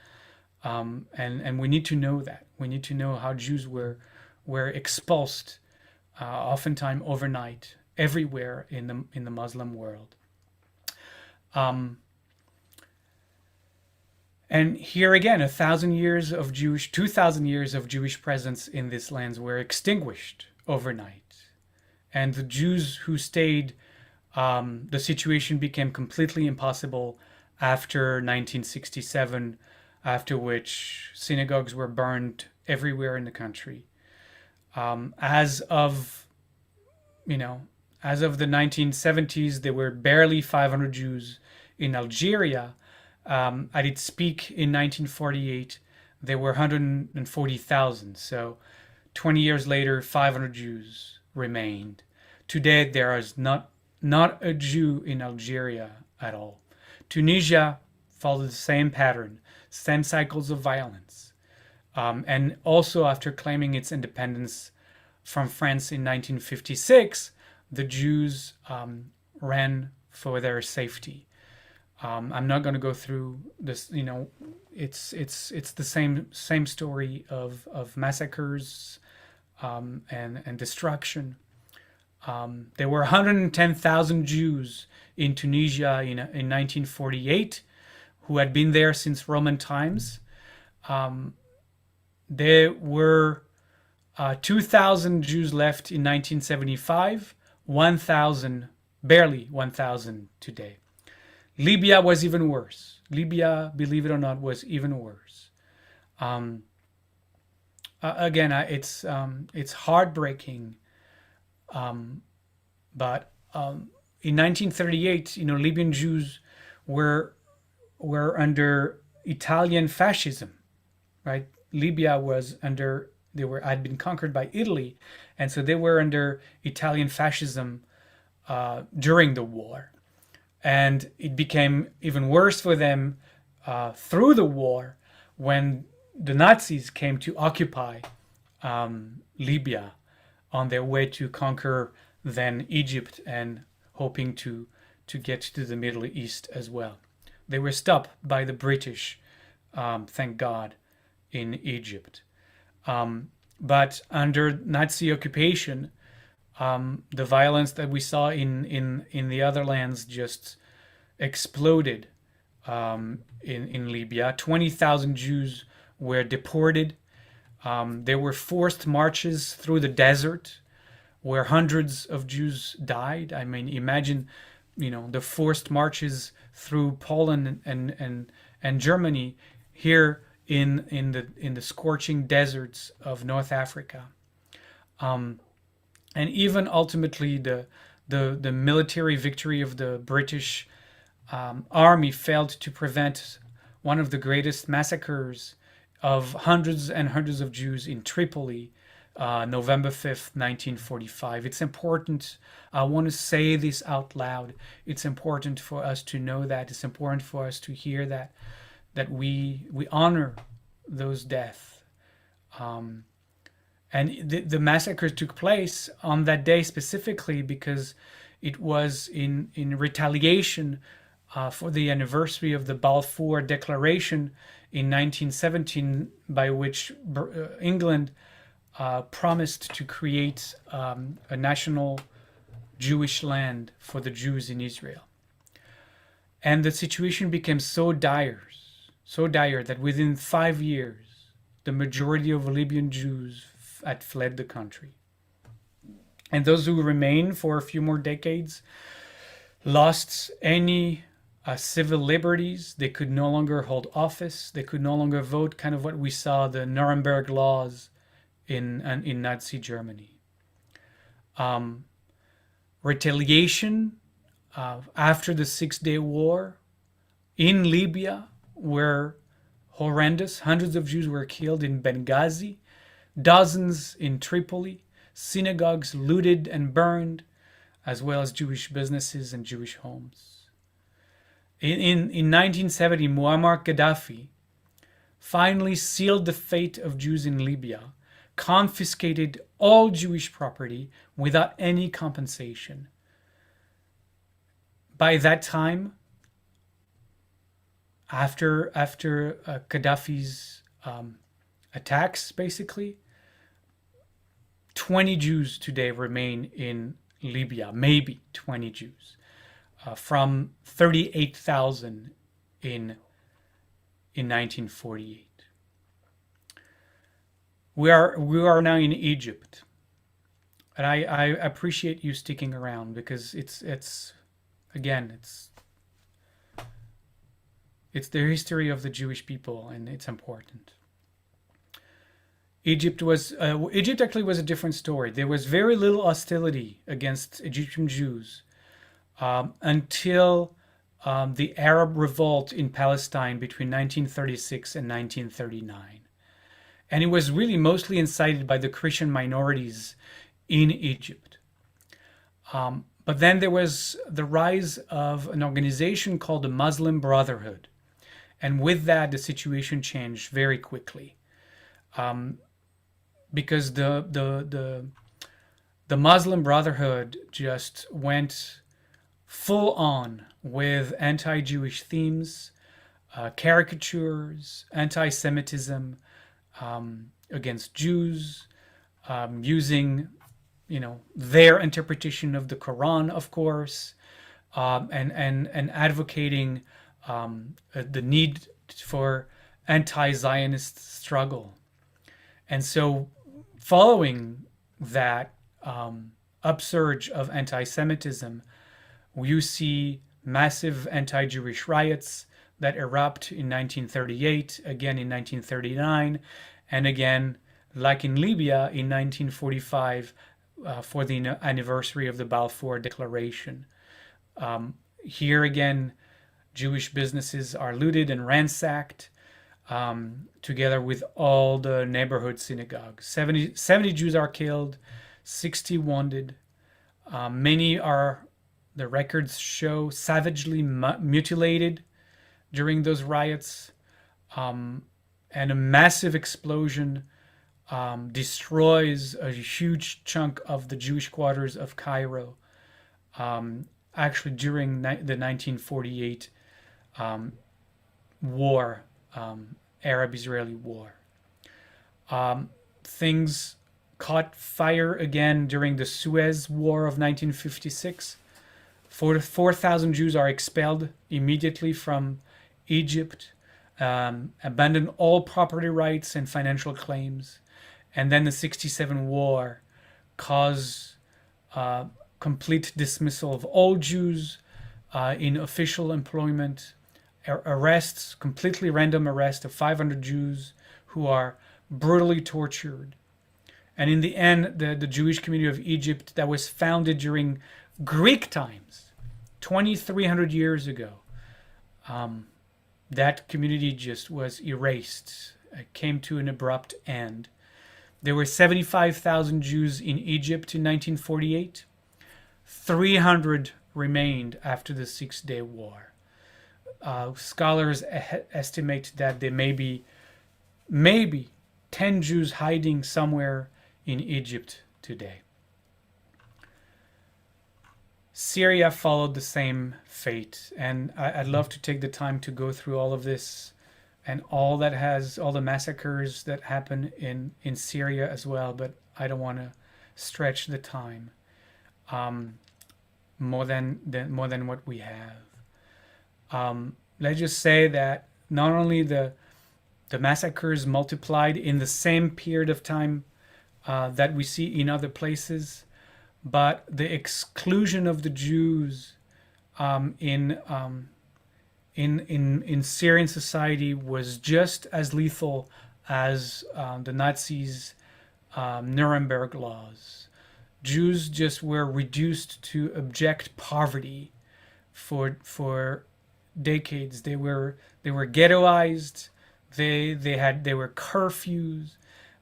And we need to know that. We need to know how Jews were expulsed, oftentimes overnight, everywhere in the Muslim world. And here again, 2,000 years of Jewish presence in these lands were extinguished overnight. And the Jews who stayed, the situation became completely impossible after 1967, after which synagogues were burned everywhere in the country. As of the 1970s, there were barely 500 Jews in Algeria. At its peak in 1948, there were 140,000. So 20 years later, 500 Jews remained. Today, there is not a Jew in Algeria at all. Tunisia followed the same pattern, same cycles of violence. And also after claiming its independence from France in 1956, the Jews ran for their safety. I'm not going to go through this. It's the same story of massacres and destruction. There were 110,000 Jews in Tunisia in 1948 who had been there since Roman times. There were 2,000 Jews left in 1975, barely 1,000 today. Libya was even worse. Libya, believe it or not, was even worse. Again, it's heartbreaking. But in 1938, Libyan Jews were under Italian fascism, right? Libya had been conquered by Italy, and so they were under Italian fascism during the war. And it became even worse for them through the war when the Nazis came to occupy Libya on their way to conquer then Egypt and hoping to get to the Middle East as well. They were stopped by the British, thank God, in Egypt. But under Nazi occupation, the violence that we saw in the other lands just exploded in Libya. 20,000 Jews were deported. There were forced marches through the desert where hundreds of Jews died. I mean, imagine, the forced marches through Poland and Germany here in the scorching deserts of North Africa. And even ultimately the the military victory of the British army failed to prevent one of the greatest massacres of hundreds and hundreds of Jews in Tripoli, November 5th, 1945. It's important. I want to say this out loud. It's important for us to know that. It's important for us to hear that we honor those deaths. And the massacre took place on that day specifically because it was in retaliation for the anniversary of the Balfour Declaration in 1917, by which England promised to create a national Jewish land for the Jews in Israel. And the situation became so dire that within 5 years, the majority of Libyan Jews had fled the country. And those who remained for a few more decades lost any civil liberties. They could no longer hold office. They could no longer vote, kind of what we saw, the Nuremberg laws in Nazi Germany. Retaliation after the Six-Day War in Libya were horrendous. Hundreds of Jews were killed in Benghazi, dozens in Tripoli, synagogues looted and burned, as well as Jewish businesses and Jewish homes. In 1970, Muammar Gaddafi finally sealed the fate of Jews in Libya, confiscated all Jewish property without any compensation. By that time, after Gaddafi's attacks, basically, 20 Jews today remain in Libya, maybe 20 Jews, from 38,000 in 1948. We are now in Egypt, and I appreciate you sticking around because it's the history of the Jewish people, and it's important. Egypt actually was a different story. There was very little hostility against Egyptian Jews until the Arab revolt in Palestine between 1936 and 1939. And it was really mostly incited by the Christian minorities in Egypt. But then there was the rise of an organization called the Muslim Brotherhood. And with that, the situation changed very quickly. Because the Muslim Brotherhood just went full on with anti-Jewish themes, caricatures, anti-Semitism against Jews, using their interpretation of the Quran, of course, and advocating the need for anti-Zionist struggle. And so following that upsurge of anti-Semitism, you see massive anti-Jewish riots that erupt in 1938, again in 1939, and again, like in Libya, in 1945 for the anniversary of the Balfour Declaration. Here again, Jewish businesses are looted and ransacked, together with all the neighborhood synagogues. 70 Jews are killed, 60 wounded. Many are, the records show, savagely mutilated during those riots. And a massive explosion destroys a huge chunk of the Jewish quarters of Cairo, actually during the 1948 war, Arab-Israeli war. Things caught fire again during the Suez War of 1956. 4,000 Jews are expelled immediately from Egypt, abandon all property rights and financial claims. And then the 67 war caused complete dismissal of all Jews in official employment, arrests, completely random arrest of 500 Jews who are brutally tortured. And in the end, the Jewish community of Egypt that was founded during Greek times, 2,300 years ago, that community just was erased. It came to an abrupt end. There were 75,000 Jews in Egypt in 1948. 300 remained after the Six-Day War. Scholars estimate that there may be maybe 10 Jews hiding somewhere in Egypt today. Syria followed the same fate, and I'd love to take the time to go through all of this and all the massacres that happen in Syria as well, but I don't want to stretch the time more than what we have. Let's just say that not only the massacres multiplied in the same period of time that we see in other places, but the exclusion of the Jews in Syrian society was just as lethal as the Nazis' Nuremberg laws. Jews just were reduced to abject poverty for decades. They were ghettoized. They were curfews.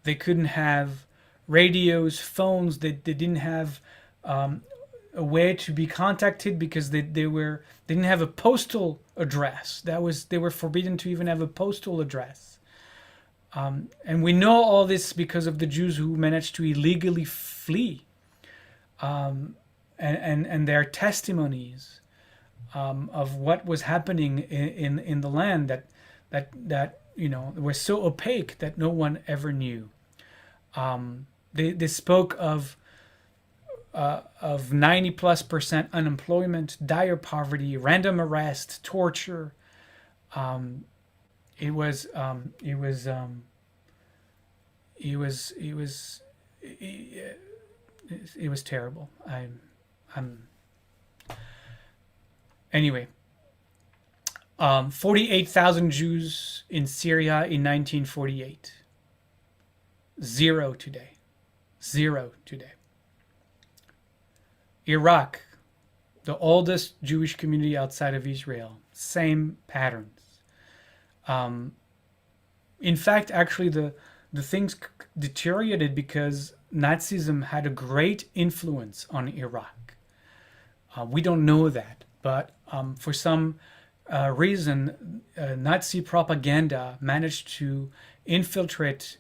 They couldn't have radios, phones. They didn't have a way to be contacted because they didn't have a postal address. They were forbidden to even have a postal address. And we know all this because of the Jews who managed to illegally flee, and their testimonies of what was happening in the land that were so opaque that no one ever knew. They spoke of 90+% unemployment, dire poverty, random arrest, torture. It was terrible. Anyway. 48,000 Jews in Syria in 1948. Zero today. Iraq, the oldest Jewish community outside of Israel, same patterns. In fact, actually, the things deteriorated because Nazism had a great influence on Iraq. We don't know that, but for some reason, Nazi propaganda managed to infiltrate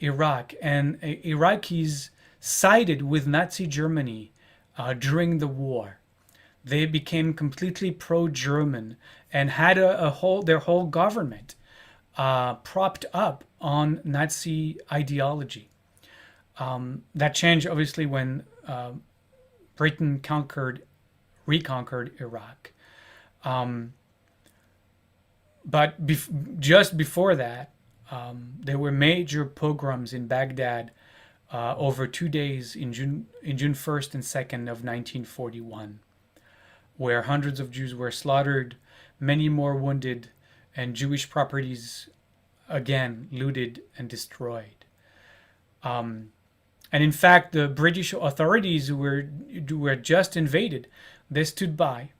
Iraq, and Iraqis sided with Nazi Germany during the war. They became completely pro-German and had their whole government propped up on Nazi ideology. That changed obviously when Britain reconquered Iraq. But just before that, there were major pogroms in Baghdad over 2 days in June 1st and 2nd of 1941, where hundreds of Jews were slaughtered, many more wounded, and Jewish properties again looted and destroyed. And in fact, the British authorities who were just invaded, they stood by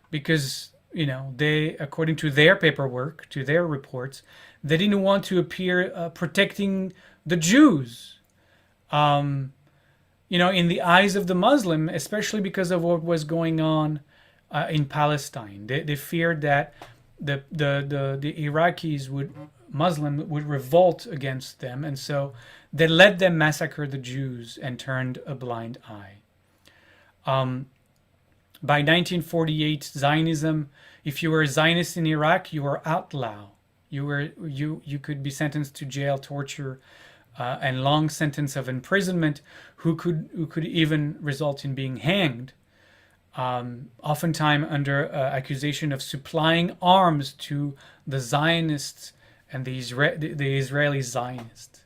because they, according to their paperwork, to their reports, they didn't want to appear protecting the Jews, in the eyes of the Muslim, especially because of what was going on in Palestine. They feared that the Iraqis Muslim would revolt against them, and so they let them massacre the Jews and turned a blind eye. By 1948, Zionism, if you were a Zionist in Iraq, you were outlaw. You could be sentenced to jail, torture, and long sentence of imprisonment, who could even result in being hanged. Oftentimes under accusation of supplying arms to the Zionists and the Israeli Zionists.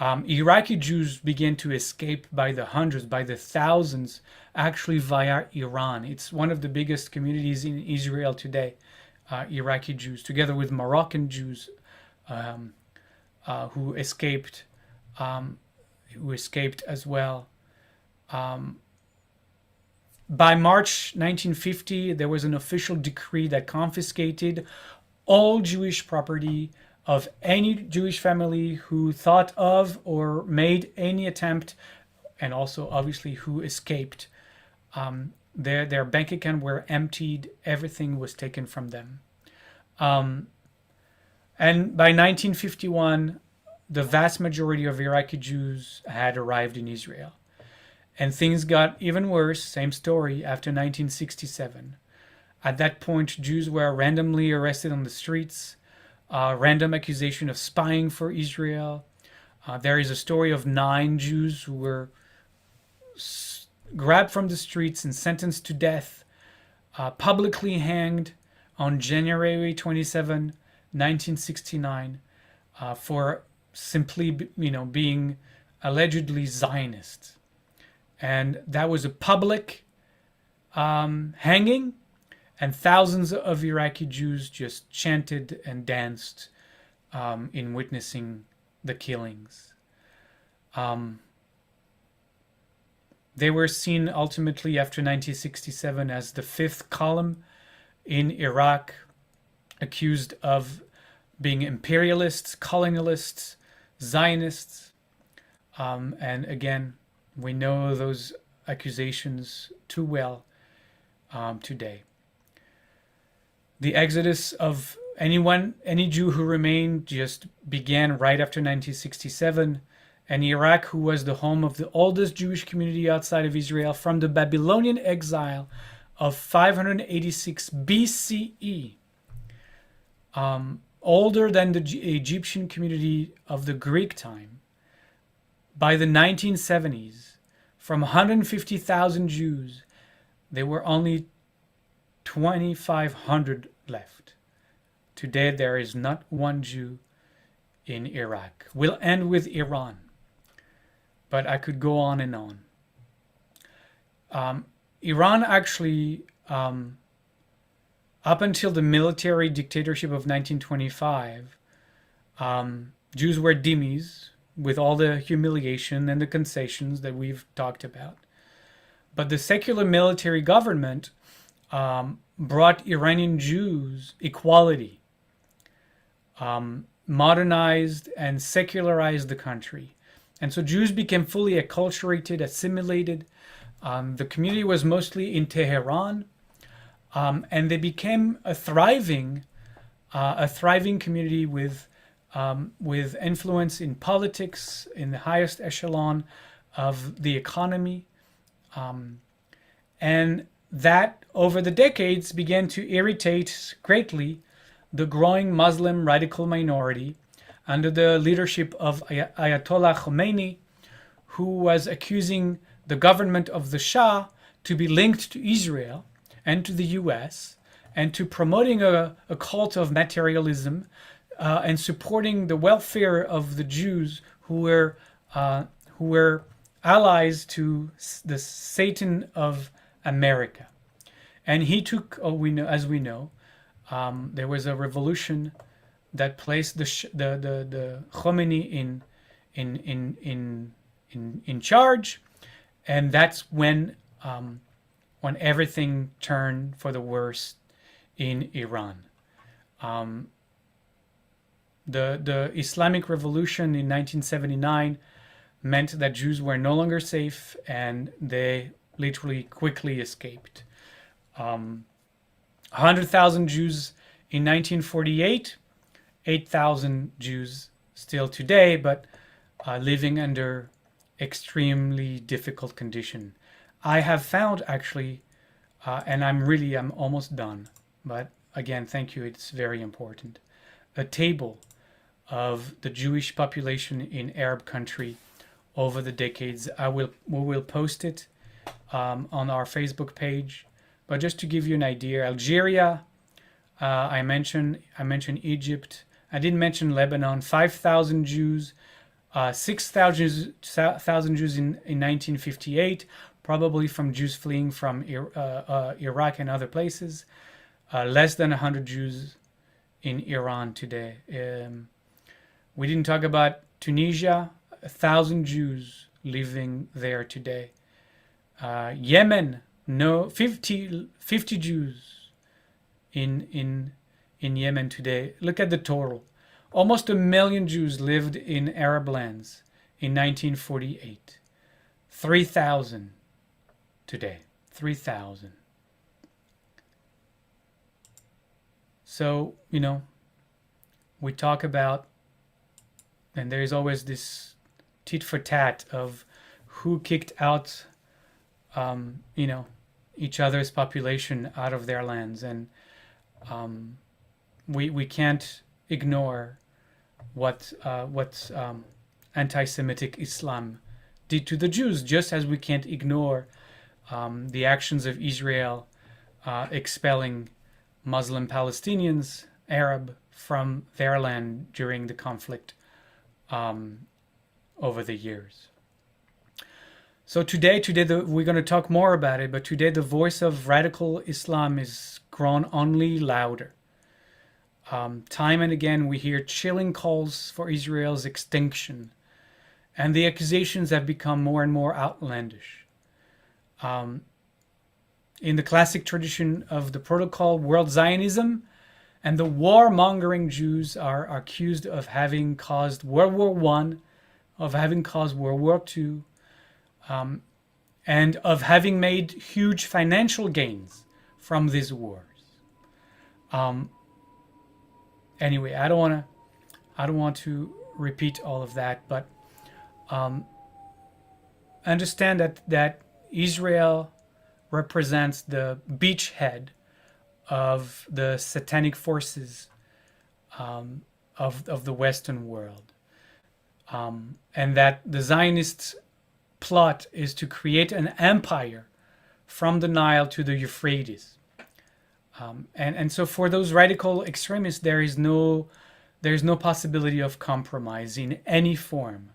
Iraqi Jews began to escape by the hundreds, by the thousands, actually via Iran. It's one of the biggest communities in Israel today, Iraqi Jews, together with Moroccan Jews who escaped as well. By March 1950, there was an official decree that confiscated all Jewish property of any Jewish family who thought of or made any attempt, and also obviously who escaped. Their bank account were emptied. Everything was taken from them. And by 1951, the vast majority of Iraqi Jews had arrived in Israel. And things got even worse, same story, after 1967. At that point, Jews were randomly arrested on the streets, random accusation of spying for Israel. There is a story of 9 Jews who were grabbed from the streets and sentenced to death, publicly hanged on January 27, 1969, for simply, being allegedly Zionists. And that was a public hanging, and thousands of Iraqi Jews just chanted and danced in witnessing the killings. They were seen ultimately after 1967 as the fifth column in Iraq, accused of being imperialists, colonialists, Zionists. And again, we know those accusations too well today. The exodus of any Jew who remained just began right after 1967, and Iraq, who was the home of the oldest Jewish community outside of Israel from the Babylonian exile of 586 BCE, older than the Egyptian community of the Greek time. By the 1970s, from 150,000 Jews, there were only 2,500 left. Today, there is not one Jew in Iraq. We'll end with Iran, but I could go on and on. Iran actually, up until the military dictatorship of 1925, Jews were dhimmis, with all the humiliation and the concessions that we've talked about. But the secular military government brought Iranian Jews equality, modernized and secularized the country. And so Jews became fully acculturated, assimilated. The community was mostly in Tehran, and they became a thriving community with influence in politics, in the highest echelon of the economy. And that, over the decades, began to irritate greatly the growing Muslim radical minority under the leadership of Ayatollah Khomeini, who was accusing the government of the Shah to be linked to Israel and to the US, and to promoting a cult of materialism, and supporting the welfare of the Jews who were allies to the Satan of America. And he took, as we know, there was a revolution that placed the Khomeini in charge, and that's when everything turned for the worse in Iran. The Islamic Revolution in 1979 meant that Jews were no longer safe, and they literally quickly escaped. 100,000 Jews in 1948, 8,000 Jews still today, but living under extremely difficult conditions. I have found actually, and I'm almost done, but again, thank you, it's very important, a table of the Jewish population in Arab country over the decades. We will post it on our Facebook page. But just to give you an idea, Algeria, I mentioned Egypt. I didn't mention Lebanon. 5,000 Jews, 6,000 Jews in 1958, probably from Jews fleeing from Iraq and other places. Less than 100 Jews in Iran today. We didn't talk about Tunisia, 1,000 Jews living there today. Yemen, no 50 Jews in Yemen today. Look at the total. Almost 1 million Jews lived in Arab lands in 1948. 3,000 today. 3,000. So, you know, we talk about, and there's always this tit for tat of who kicked out, you know, each other's population out of their lands, and we can't ignore what anti-Semitic Islam did to the Jews, just as we can't ignore the actions of Israel expelling Muslim Palestinians, Arab, from their land during the conflict over the years. So today we're going to talk more about it, but today the voice of radical Islam is grown only louder. Time and again we hear chilling calls for Israel's extinction, and the accusations have become more and more outlandish. In the classic tradition of the protocol, world Zionism and the warmongering Jews are accused of having caused World War I, of having caused World War II, and of having made huge financial gains from these wars. Anyway, I don't want to repeat all of that, but understand that Israel represents the beachhead of the satanic forces of the Western world, and that the Zionist plot is to create an empire from the Nile to the Euphrates. And so for those radical extremists, there's no possibility of compromise in any form.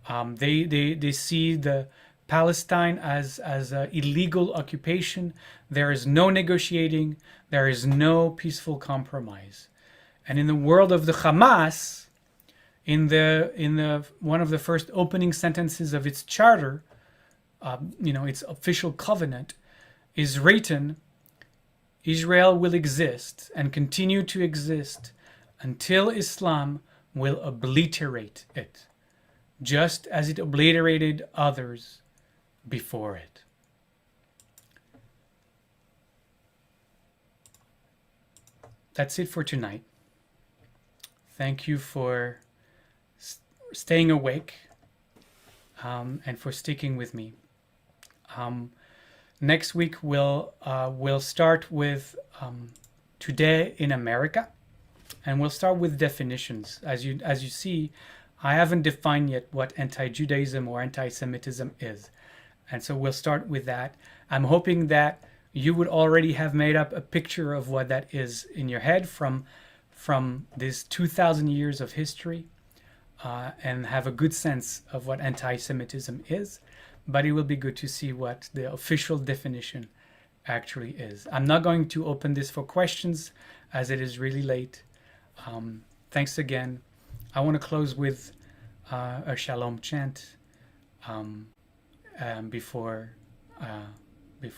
They see the Palestine as an illegal occupation. There is no negotiating. There is no peaceful compromise. And in the world of the Hamas, in the one of the first opening sentences of its charter, its official covenant, is written, Israel will exist and continue to exist until Islam will obliterate it, just as it obliterated others before it. That's it for tonight. Thank you for staying awake and for sticking with me. Next week we'll start with Today in America, and we'll start with definitions. As you see, I haven't defined yet what anti-Judaism or anti-Semitism is, and so we'll start with that. I'm hoping that you would already have made up a picture of what that is in your head from this 2,000 years of history, and have a good sense of what anti-Semitism is. But it will be good to see what the official definition actually is. I'm not going to open this for questions as it is really late. Thanks again. I want to close with a shalom chant before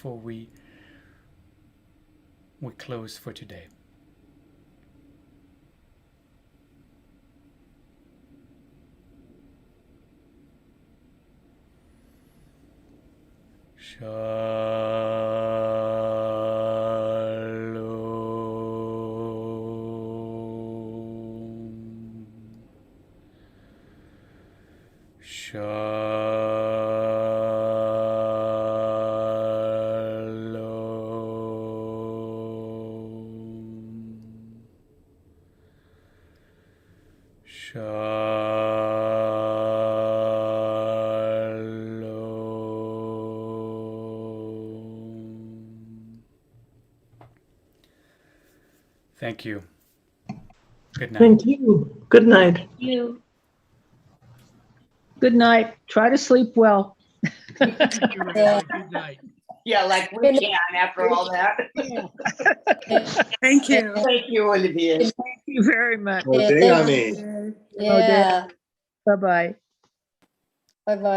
we close for today. Shalom. Shalom. Thank you. Good night. Thank you. Good night. Thank you. Good night. Try to sleep well. Good night. Yeah, like we can after all that. Thank you. Thank you, Olivier. Thank you very much. Yeah. Bye-bye. Bye-bye. Bye-bye.